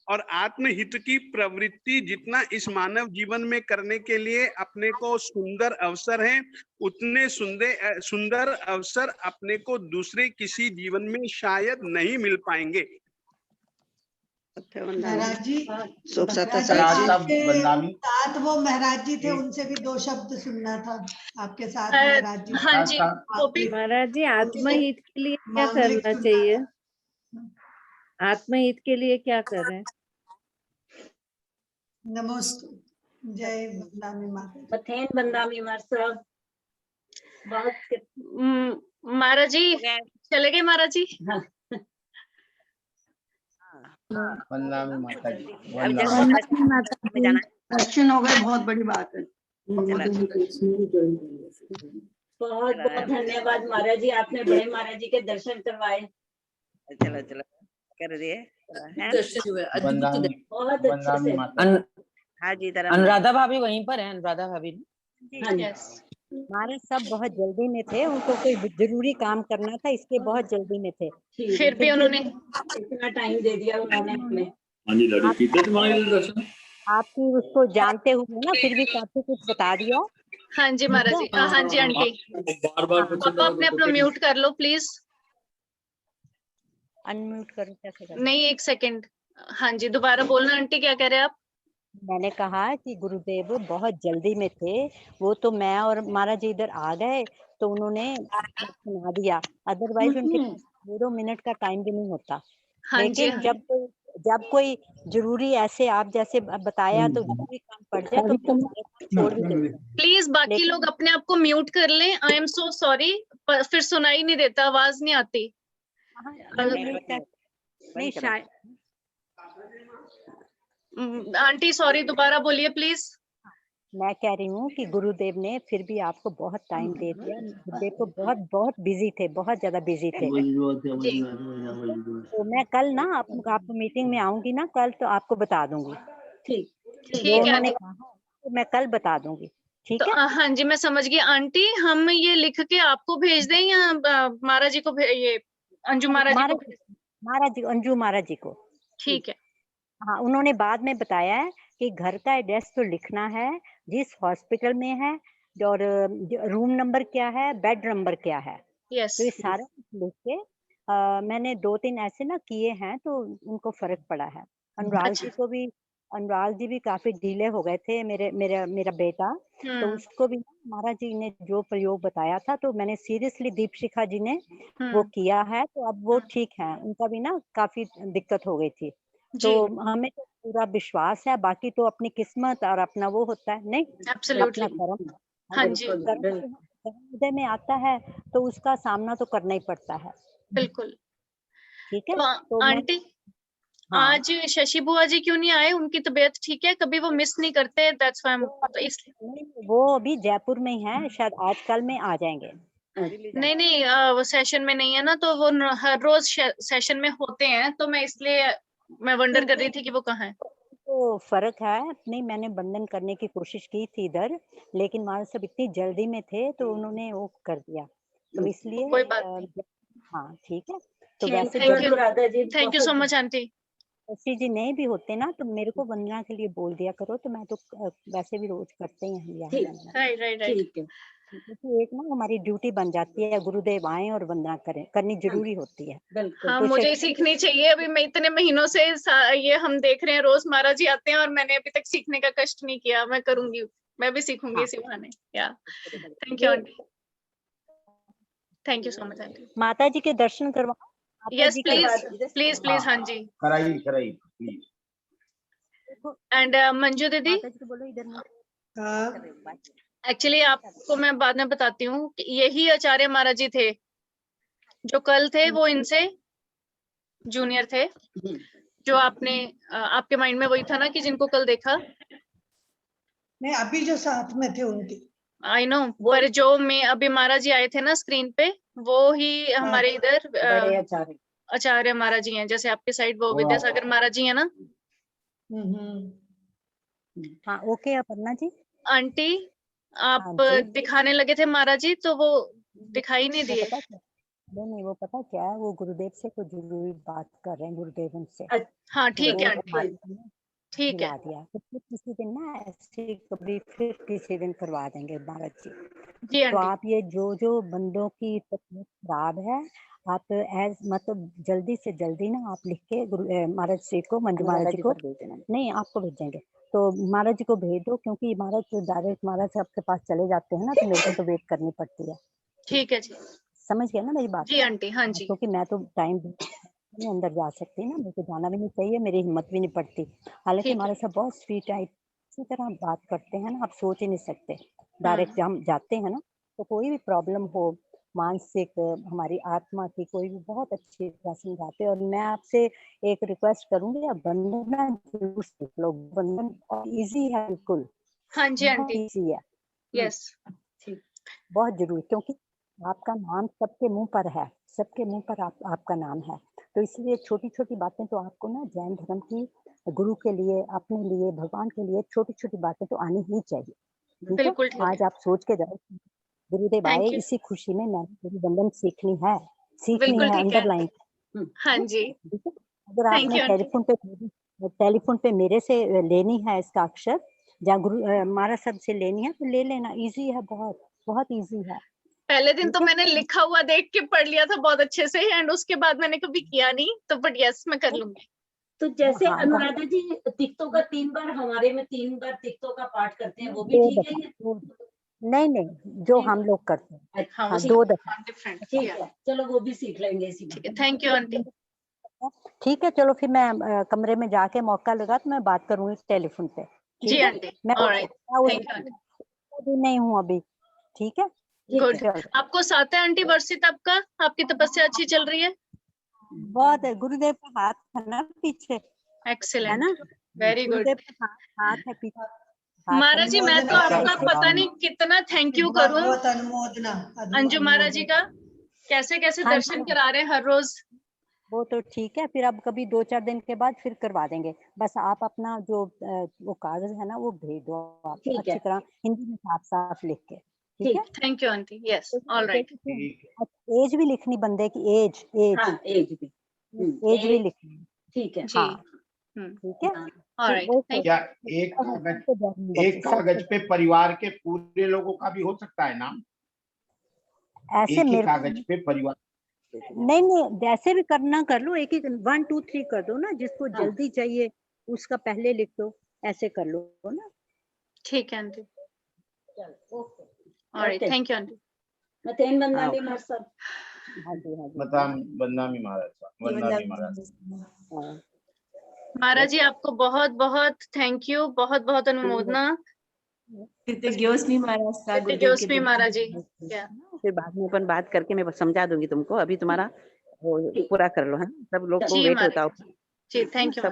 और आत्महित की प्रवृत्ति जितना इस मानव जीवन में करने के लिए अपने को सुंदर अवसर है, उतने सुंदर अवसर अपने को दूसरे किसी जीवन में शायद नहीं मिल पाएंगे। महाराज जी वंदनामी। साथ वो महाराज जी थे, उनसे भी 2 शब्द सुनना था आपके साथ महाराज जी। हाँ जी महाराज जी आत्महित के लिए क्या करना चाहिए? आत्महित के लिए क्या करें? नमस्ते, जय वंदनामी माता। मथेन वंदनामी मास्टर। महाराज जी चले गए महाराज जी। वंदनामी माता जी। दर्शन हो गए, बहुत बड़ी बात है। बहुत बहुत धन्यवाद महाराज जी, आपने बड़े महाराज जी के दर्शन करवाए। चलो चलो कर दिए। बहुत अच्छे से। हाँ जी, अनुराधा भाभी वहीं पर है, अनुराधा भाभी। हमारे सब बहुत जल्दी में थे, उनको कोई जरूरी काम करना था, इसलिए बहुत जल्दी में थे। फिर भी उन्होंने इतना टाइम दे दिया उन्होंने हमें। हाँ जी लड़ी ठीक है तुम्हारे लिए दर्शन। आपकी उसको जानते हुए ना फिर भी काफी कुछ बता दिया। हाँ जी महाराज जी। हाँ जी आंटी, बार बार पापा अपने अपना म्यूट कर लो प्लीज। अनम्यूट करो कैसे करो? नहीं 1 सेकंड। हाँ जी दोबारा बोलना आंटी, क्या कह रहे हैं आप? मैंने कहा कि गुरुदेव बहुत जल्दी में थे, वो तो मैं और महाराज जी इधर आ गए तो उन्होंने सुना दिया, अदरवाइज उनके 0 मिनट का टाइम भी नहीं होता। हाँ जी, लेकिन जब कोई जरूरी ऐसे आप जैसे बताया तो जरूरी काम पड़ जाए तो छोड़ भी देते हैं। प्लीज बाकी लोग अपने आप को म्यूट कर लें। आई एम सो सॉरी, फिर सुनाई नहीं देता, आवाज नहीं आती। नहीं शायद आंटी सॉरी, दोबारा बोलिए प्लीज। मैं कह रही हूँ कि गुरुदेव ने फिर भी आपको बहुत टाइम दे दिया। गुरुदेव को बहुत बिजी थे, बहुत ज्यादा बिजी थे। तो मैं कल ना आप मीटिंग में आऊंगी ना कल, तो आपको बता दूंगी। ठीक है उन्होंने कहा तो मैं कल बता दूंगी। ठीक तो है। हाँ जी मैं समझ गई आंटी, हम ये लिख के आपको भेज दें या महाराज जी को ये अंजू महाराज जी को? अंजू महाराज जी को। ठीक है। हाँ उन्होंने बाद में बताया है कि घर का एड्रेस तो लिखना है, जिस हॉस्पिटल में है और रूम नंबर क्या है, बेड नंबर क्या है। यस। तो ये सारा लिख के मैंने 2-3 ऐसे ना किए हैं तो उनको फर्क पड़ा है। अनुराग जी भी काफी ढीले हो गए थे, मेरा बेटा। तो उसको भी महाराज जी ने जो प्रयोग बताया था तो मैंने सीरियसली दीपशिखा जी ने वो किया है, तो अब वो ठीक है। उनका भी ना काफी दिक्कत हो गई थी। तो हमें तो पूरा विश्वास है, बाकी तो अपनी किस्मत और अपना वो होता है, नहीं अपना कर्म। हाँ जी हृदय में आता है तो उसका सामना तो करना ही पड़ता है। बिल्कुल। ठीक है। तो आंटी आज शशि बुआ जी क्यों नहीं आए? उनकी तबीयत ठीक है? कभी वो मिस नहीं करते, दैट्स व्हाई इसलिए। वो अभी जयपुर में है, शायद आज कल में आ जाएंगे। नहीं वो सेशन में नहीं है ना, तो वो हर रोज सेशन में होते हैं, तो मैं इसलिए मैं वंडर कर रही थी कि वो कहाँ है। तो फर्क है। नहीं मैंने बंधन करने की कोशिश की थी इधर, लेकिन महाराज सब इतनी जल्दी में थे तो उन्होंने वो कर दिया, तो इसलिए कोई बात हाँ ठीक है। तो ठीक है, वैसे थैंक जब you Radha ji, thank you so बहुत- मच आंटी। ऋषि जी नहीं भी होते ना तो मेरे को वंदना के लिए बोल दिया करो, तो मैं तो वैसे भी रोज करते हैं हम यहाँ ठीक, वंदना। Right right right. ठीक है। क्योंकि एक ना हमारी ड्यूटी बन जाती है, गुरुदेव आए और वंदना करें, करनी जरूरी होती है। बिल्कुल। हाँ तो मुझे शक्ति- सीखनी चाहिए। अभी मैं इतने महीनों से ये हम देख रहे हैं, रोज महाराज जी आते हैं और मैंने अभी तक सीखने का कष्ट नहीं किया। मैं करूंगी, मैं भी सीखूंगी हाँ। इसी बहाने। या thank you aunty, thank you so much aunty. माता जी के दर्शन करवाओ। माता यस जी के प्लीज प्लीज प्लीज। हाँ जी। कराइए कराइए प्लीज। एंड मंजू दीदी, माता जी को बोलो इधर हाँ एक्चुअली आपको मैं बाद में बताती हूँ कि यही आचार्य महाराज जी थे जो कल थे, वो इनसे जूनियर थे। जो आपने आपके माइंड में वही था ना कि जिनको कल देखा। नहीं, अभी जो साथ में थे उनके। आई नो, पर जो मैं अभी महाराज जी आए थे ना स्क्रीन पे, वो ही हमारे इधर बड़े आचार्य आचार्य महाराज जी हैं। जैसे आपके साइड वो विद्यासागर महाराज जी हैं ना। हाँ ओके अपर्णा जी। आंटी आप हाँ जी। दिखाने लगे थे महाराज जी, तो वो दिखाई नहीं दिए। पता क्या नहीं, वो पता क्या है, वो गुरुदेव से कुछ जरूरी बात कर रहे हैं, गुरुदेव उनसे। हाँ ठीक है वो आंटी, महाराज जी ने ठीक है। दिला दिया, तो फिर किसी दिन ना ऐसे कभी फिर किसी दिन करवा देंगे महाराज जी। जी तो आंटी। आप ये जो बंदों की तबीयत खराब है, आप एज मतलब जल्दी से जल्दी ना आप लिख के महाराज जी को, मंजू महाराज जी को नहीं आपको भेजेंगे, तो महाराज जी को भेज दो, क्योंकि महाराज डायरेक्ट महाराज साहब के पास चले जाते हैं ना, तो मेरे को तो वेट करनी पड़ती है। ठीक है जी। समझ गया ना मेरी बात? जी आंटी, हाँ जी। क्योंकि मैं तो टाइम नहीं अंदर जा सकती ना, मेरे को जाना भी नहीं चाहिए, मेरी हिम्मत भी नहीं पड़ती। हालांकि ठीक है। हमारे साथ बहुत स्वीट है, इसी तरह बात करते हैं ना, आप सोच ही नहीं सकते। डायरेक्ट हम जाते हैं ना, तो कोई भी प्रॉब्लम हो, मानसिक हमारी आत्मा की कोई भी, बहुत अच्छी तरह समझाते हैं। और मैं आपसे एक रिक्वेस्ट करूंगी, आप वंदना जरूर सीख लो। वंदन इजी है, बिल्कुल हाँ जी बहुत आंटी। इजी है, यस। बहुत जरूरी, क्योंकि आपका नाम सबके मुंह पर है, सबके मुंह पर आपका नाम है, तो इसलिए छोटी छोटी बातें तो आपको ना जैन धर्म की, गुरु के लिए, अपने लिए, भगवान के लिए छोटी छोटी बातें तो आनी ही चाहिए। ठीक है, बिल्कुल ठीक आज है। आप सोच के जाओ गुरुदेव आए, थैंक यू। इसी खुशी में मैंने गुरु वंदन सीखनी है बिल्कुल ठीक है। अंडरलाइन। हाँ जी। ठीक है, अगर थैंक आपने यू आंटी। टेलीफोन पे मेरे से लेनी है इसका अक्षर, या गुरु महाराज साहब से लेनी है, तो ले लेना, इजी है, बहुत बहुत इजी है। पहले दिन तो ठीक है? मैंने लिखा हुआ देख के पढ़ लिया था बहुत अच्छे से, एंड उसके बाद मैंने कभी किया नहीं, तो बट यस मैं कर लूंगी। तो जैसे हाँ, अनुराधा जी तिक्तों का 3 बार, हमारे में 3 बार तिक्तों का पाठ करते हैं, वो भी दो ठीक है दफा, ये? नहीं जो हम लोग करते हैं, हाँ हाँ वो 2 दफा। डिफरेंट। ठीक है, चलो वो भी सीख लेंगे इसी ठीक है, में। Thank you aunty. ठीक है, चलो फिर मैं कमरे में जाके मौका लगा तो मैं बात करूंगी टेलीफोन पे। जी ठीक है, आंटी। मैं ऑलराइट, थैंक यू आंटी। भी नहीं हूँ अभी। ठीक है, गुड। चलो। आपको साथ है आंटी वर्षित आपका? आपकी तपस्या अच्छी चल रही है? बहुत है, गुरुदेव का हाथ है ना पीछे, है एक्सीलेंट, ना, वेरी गुड। गुरुदेव का हाथ है पीछे, हाथ है महाराज जी मैं तो अनुमोदना आपका पता नहीं कितना थैंक यू करूं। भागवत अनुमोदना अंजू महाराज जी का कैसे कैसे हाँ दर्शन जी। करा रहे हैं हर रोज। वो तो ठीक है, फिर अब कभी 2-4 दिन के बाद फिर करवा देंगे। बस आप अपना जो वो कागज है ना वो भेज दो आप ठीक अच्छी है। तरह हिंदी में साफ-साफ लिख के। ठीक है? Thank you aunty. Yes, alright. Age भी लिखनी बंदे की, एज हाँ, एज भी। एज भी लिखनी। ठीक है। जी। हाँ, ठीक है? Alright, okay. क्या एक कागज पे परिवार के पूरे लोगों का भी हो सकता है नाम? ऐसे एक ही मेरे कागज पे परिवार? नहीं जैसे भी करना कर लो, एक 1 2 3 कर दो ना, जिसको जल्दी चाहिए उसका पहले लिख दो, ऐसे कर लो ना। ठीक है aunty. Okay, alright, thank you aunty. मतेन बंदामी मार सब। हाँ जी, हाँ जी। वंदनामी महाराज। महाराज जी आपको बहुत बहुत थैंक यू, बहुत बहुत अनुमोदना। कृतज्ञोस्मि महाराज का, गुरुदेव के कृतज्ञोस्मि महाराज जी। फिर बाद में अपन बात करके मैं समझा दूंगी तुमको, अभी तुम्हारा वो पूरा कर लो, है सब लोग को जी वेट महाराज होता हो। जी, थैंक यू।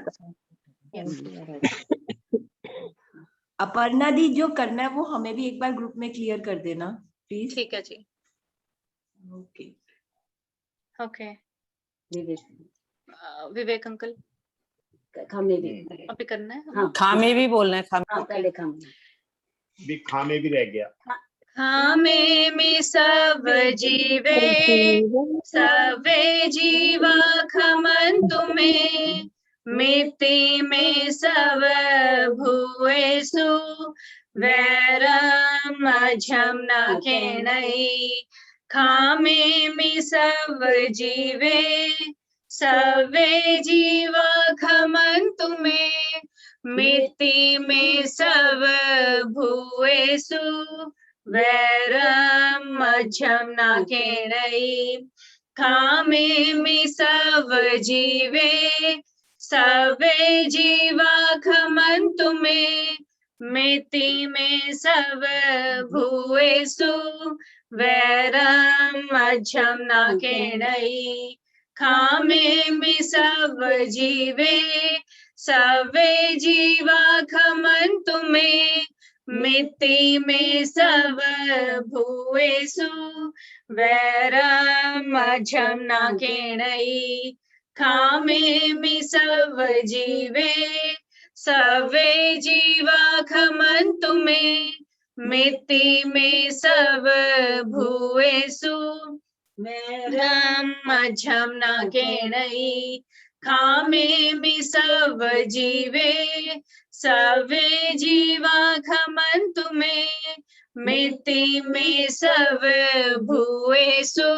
अपर्णा दी, जो करना है वो हमें भी एक बार ग्रुप में क्लियर कर देना प्लीज। ठीक है जी। Okay okay. विवेक अंकल खामे भी अभी करना है? हाँ, खामे भी बोलना है, खामे। हाँ, पहले खामे भी खामे भी रह गया। खामे में सब जीवे सवे जीवा खमन तुम्हें मिट्टी में सब भुएसु वैरम झमना के नहीं खामे में सब जीवे सवे जीवा खमन तुम्हें मिट्टी में सब भुएसु वैरम झमना के नहीं खामे में सब जीवे सवे जीवा खमन तुम्हें मिट्टी में सब भुएसु वैरम झमना के नहीं खामे में सब जीवे सवे जीवा खमन तुम्हें मिट्टी में सब भुएसु वैरम झमना के नहीं खामे में सब जीवे सवे जीवा खमन तुम्हें मिट्टी में सब भुएसु वैरम झमना के नहीं खामे में सब जीवे सवे जीवा खमन तुम्हें मिट्टी में सब भुएसु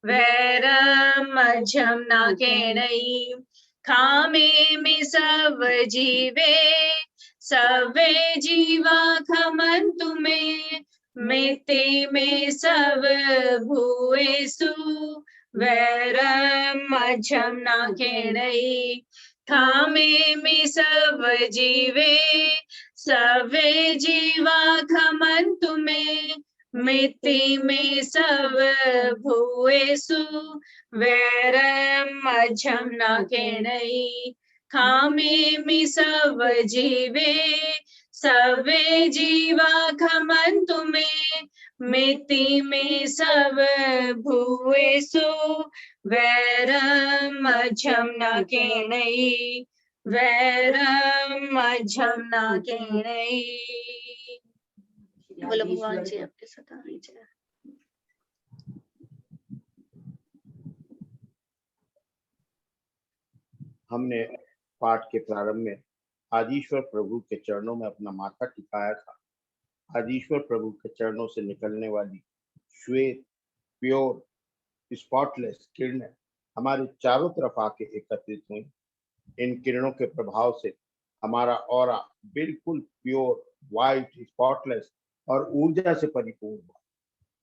वैरम झमना के नहीं खामे में सब जीवे सवे जीवा खमन तुम्हें मिट्टी में सब भुएसु वैरम झमना के नहीं खामे में सब जीवे सवे जीवा खमन तुम्हें मिट्टी में सब भुएसु वैरम झमना के नहीं खामे में सब जीवे सवे जीवा खमन तुम्हें मिट्टी में सब भुएसु वैरम झमना के नहीं वैरम झमना के नहीं। बोलो भगवान जी आपके सदा जय। हमने पाठ के प्रारंभ में आदिश्वर प्रभु के चरणों में अपना माथा टिकाया था। आदिश्वर प्रभु के चरणों से निकलने वाली श्वेत प्योर स्पॉटलेस किरणें हमारे चारों तरफ आके एकत्रित हुई। इन किरणों के प्रभाव से हमारा ऑरा बिल्कुल प्योर वाइट स्पॉटलेस और ऊर्जा से परिपूर्ण हुआ।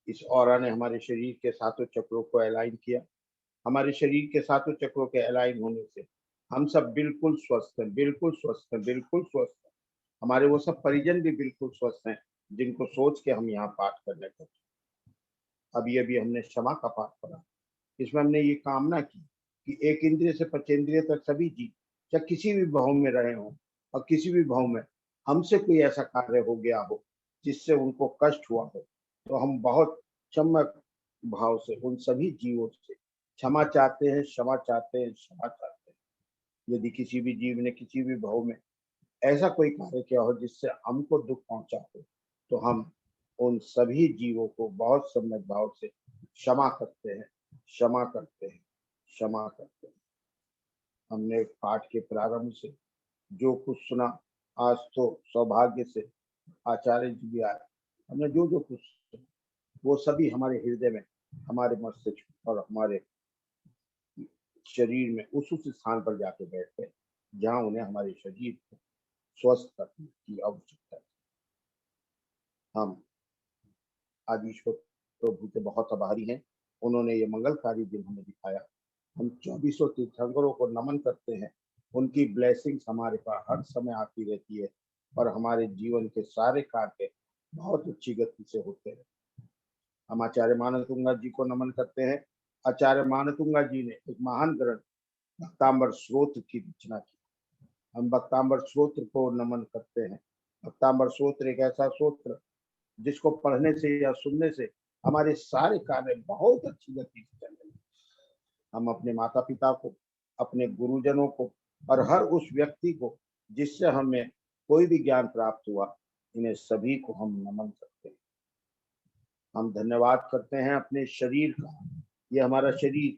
इस ऑरा ने हमारे शरीर के सातों चक्रों को अलाइन किया। हमारे शरीर के सातों चक्रों के अलाइन होने से हम सब बिल्कुल स्वस्थ हैं, बिल्कुल स्वस्थ हैं, बिल्कुल स्वस्थ हैं। हमारे वो सब परिजन भी बिल्कुल स्वस्थ हैं जिनको सोच के हम यहाँ पाठ करने को। अभी अभी हमने क्षमा का पाठ पढ़ा। इसमें हमने ये कामना की कि एक इंद्रिय से पंचेंद्रिय तक सभी जीव चाहे किसी भी भाव में रहे हों और किसी भी भाव में हमसे कोई ऐसा कार्य हो गया हो जिससे उनको कष्ट हुआ हो, तो हम बहुत क्षमा भाव से उन सभी जीवों से क्षमा चाहते हैं, क्षमा चाहते हैं, क्षमा चाहते हैं। यदि किसी भी जीव ने किसी भी भाव में ऐसा कोई कार्य किया हो जिससे हमको दुख पहुंचा हो, तो हम उन सभी जीवों को बहुत सम्यक भाव से क्षमा करते हैं, क्षमा करते हैं, क्षमा करते हैं। हमने पाठ के प्रारंभ से जो कुछ सुना, आज तो सौभाग्य से आचार्य जी भी आए। हमने जो जो कुछ सुना वो सभी हमारे हृदय में, हमारे मस्तिष्क और हमारे शरीर में उस स्थान पर जाके बैठ गए जहाँ उन्हें हमारे शरीर को स्वस्थ करने की आवश्यकता है। हम आदिश्वर प्रभु के बहुत आभारी हैं। उन्होंने ये मंगलकारी दिन हमें दिखाया। हम 2400 तीर्थंकरों को नमन करते हैं। उनकी ब्लेसिंग्स हमारे पास हर समय आती रहती है और हमारे जीवन के सारे कार्य बहुत अच्छी गति से होते हैं। हम आचार्य मानतुंगा जी को नमन करते हैं। आचार्य मानतुंगा जी ने एक महान ग्रंथ भक्तांबर स्त्रोत्र की रचना की। हम भक्तांबर स्त्रोत्र को नमन करते हैं। भक्तांबर स्त्रोत्र एक ऐसा स्त्रोत्र जिसको पढ़ने से या सुनने से हमारे सारे कार्य बहुत अच्छी गति से चल रहे हैं। हम अपने माता पिता को, अपने गुरुजनों को और हर उस व्यक्ति को जिससे हमें कोई भी ज्ञान प्राप्त हुआ, इन्हें सभी को हम नमन करते हैं। हम धन्यवाद करते हैं अपने शरीर का। ये हमारा शरीर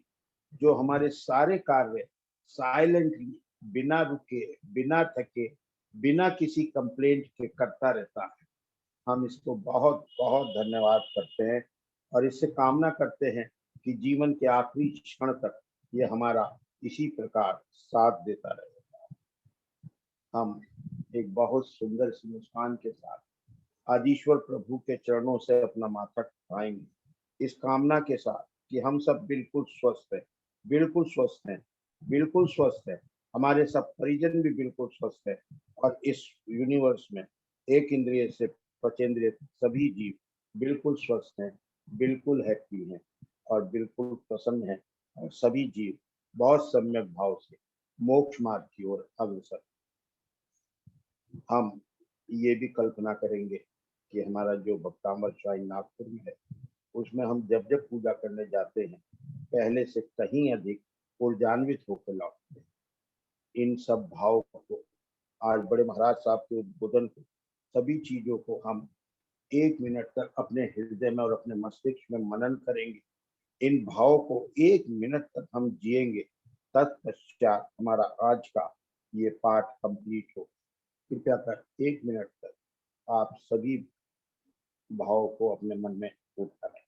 जो हमारे सारे कार्य साइलेंटली, बिना रुके, बिना थके, बिना किसी कंप्लेंट के करता रहता है। हम इसको बहुत बहुत धन्यवाद करते हैं और इससे कामना करते हैं कि जीवन के आखिरी क्षण तक ये हमारा इसी प्रकार साथ देता रहेगा। हम एक बहुत सुंदर सी मुस्कान के साथ आदिश्वर प्रभु के चरणों से अपना माथा टिकाएंगे, इस कामना के साथ कि हम सब बिल्कुल स्वस्थ हैं, बिल्कुल स्वस्थ हैं, बिल्कुल स्वस्थ हैं, हमारे सब परिजन भी बिल्कुल स्वस्थ हैं और इस यूनिवर्स में एक इंद्रिय से पंचेंद्रिय सभी जीव बिल्कुल स्वस्थ हैं, बिल्कुल हैप्पी हैं और बिल्कुल प्रसन्न हैं और सभी जीव बहुत सम्यक भाव से मोक्ष मार्ग की ओर अग्रसर। हम ये भी कल्पना करेंगे कि हमारा जो भक्तांबर श्राइन नागपुर में है, उसमें हम जब जब पूजा करने जाते हैं पहले से कहीं अधिक ऊर्जान्वित होकर लौटते हैं। इन सब भाव को आज बड़े महाराज साहब के उद्बोधन को, सभी चीजों को हम 1 मिनट तक अपने हृदय में और अपने मस्तिष्क में मनन करेंगे। इन भाव को 1 मिनट तक हम जिएंगे, तत्पश्चात हमारा आज का ये पाठ कंप्लीट हो। कृपया कर 1 मिनट तक आप सभी भाव को अपने मन में उतारें।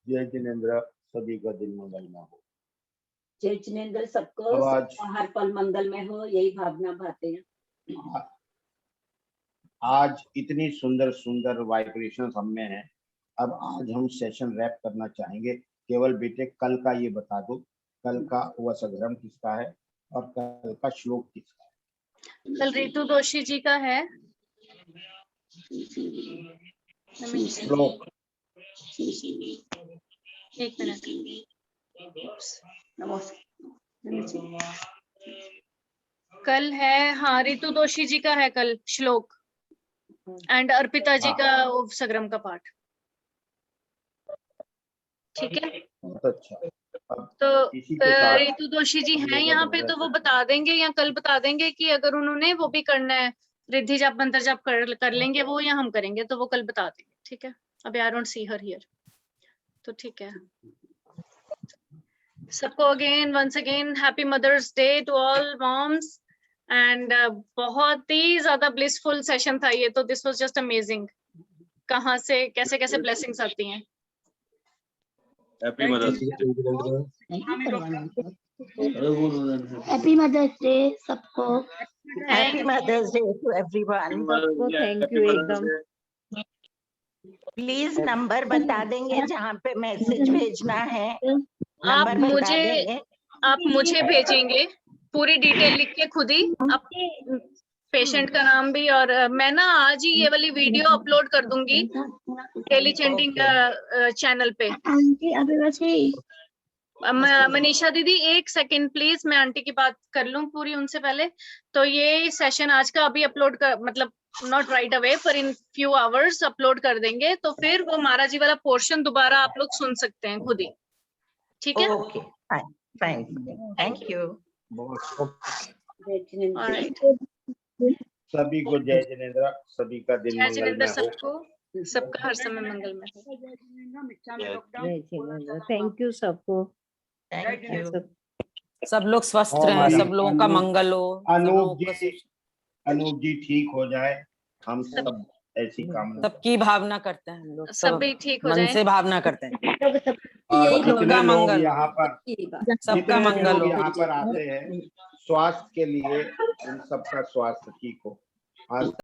जय जिनेन्द्र, सभी का दिन मंगलमय हो। जय जिनेन्द्र, सबको अब आज हर पल मंगल में हो, यही भावना भाते हैं। आज इतनी सुंदर सुंदर वाइब्रेशंस हम में हैं। अब आज हम सेशन रैप करना चाहेंगे। केवल बेटे कल का ये बता दो, कल का वसग्रम किसका है और कल का श्लोक किसका है? कल रितु दोषी जी का है। श्लोक 1 मिनट। कल है, हाँ, रितु दोषी जी का है कल श्लोक एंड अर्पिता जी का उपसग्रम का पाठ। ठीक है, बहुत अच्छा। तो इसी के साथ रितु दोषी जी हैं यहाँ पे, तो वो बता देंगे या कल बता देंगे कि अगर उन्होंने वो भी करना है, रिद्धि जाप मंत्र जाप कर लेंगे वो या हम करेंगे, तो वो कल बता देंगे। ठीक है, अभी I don't see her here, तो ठीक है। सबको again once again happy mother's day to all moms and बहुत ही ज्यादा ब्लिसफुल सेशन था ये तो। दिस वाज जस्ट अमेजिंग, कहाँ से कैसे कैसे ब्लेसिंग्स आती हैं। Happy mother's happy mother's day सबको। Happy mother's day to everyone. सबको थैंक यू एकदम। प्लीज नंबर बता देंगे जहाँ पे मैसेज भेजना है। आप मुझे भेजेंगे पूरी डिटेल लिख के खुद ही, पेशेंट का नाम भी, और मैं ना आज ही ये वाली वीडियो अपलोड कर दूंगी डेली चैंटिंग चैनल पे। मनीषा दीदी 1 सेकंड प्लीज, मैं आंटी की बात कर लूं पूरी उनसे पहले। तो ये सेशन आज का अभी अपलोड कर, मतलब नॉट राइट अवे पर इन फ्यू आवर्स अपलोड कर देंगे, तो फिर वो महाराज जी वाला पोर्शन दोबारा आप लोग सुन सकते हैं खुद ही। ठीक है, okay, fine, thank you. Alright, सभी को जय जिनेन्द्र, सभी का दिन जय जिनेन्द्र मंगलमय हो। सबको, सबका हर समय मंगलमय हो। जय जिनेन्द्र, थैंक यू सबको। Thank you. सब लोग स्वस्थ और रहें, हमारी सब लोगों का मंगल हो। अनूप जी ठीक हो जाए, हम सब ऐसी कामना, सबकी भावना करते हैं हम लोग, सब भी ठीक हो मन जाए, से भावना करते हैं। और सबका जितने लोग मंगल, यहाँ पर, सबका जितने मंगल लोग हो। यहाँ पर आते हैं स्वास्थ्य के लिए, उन सबका स्वास्थ्य ठीक हो। आज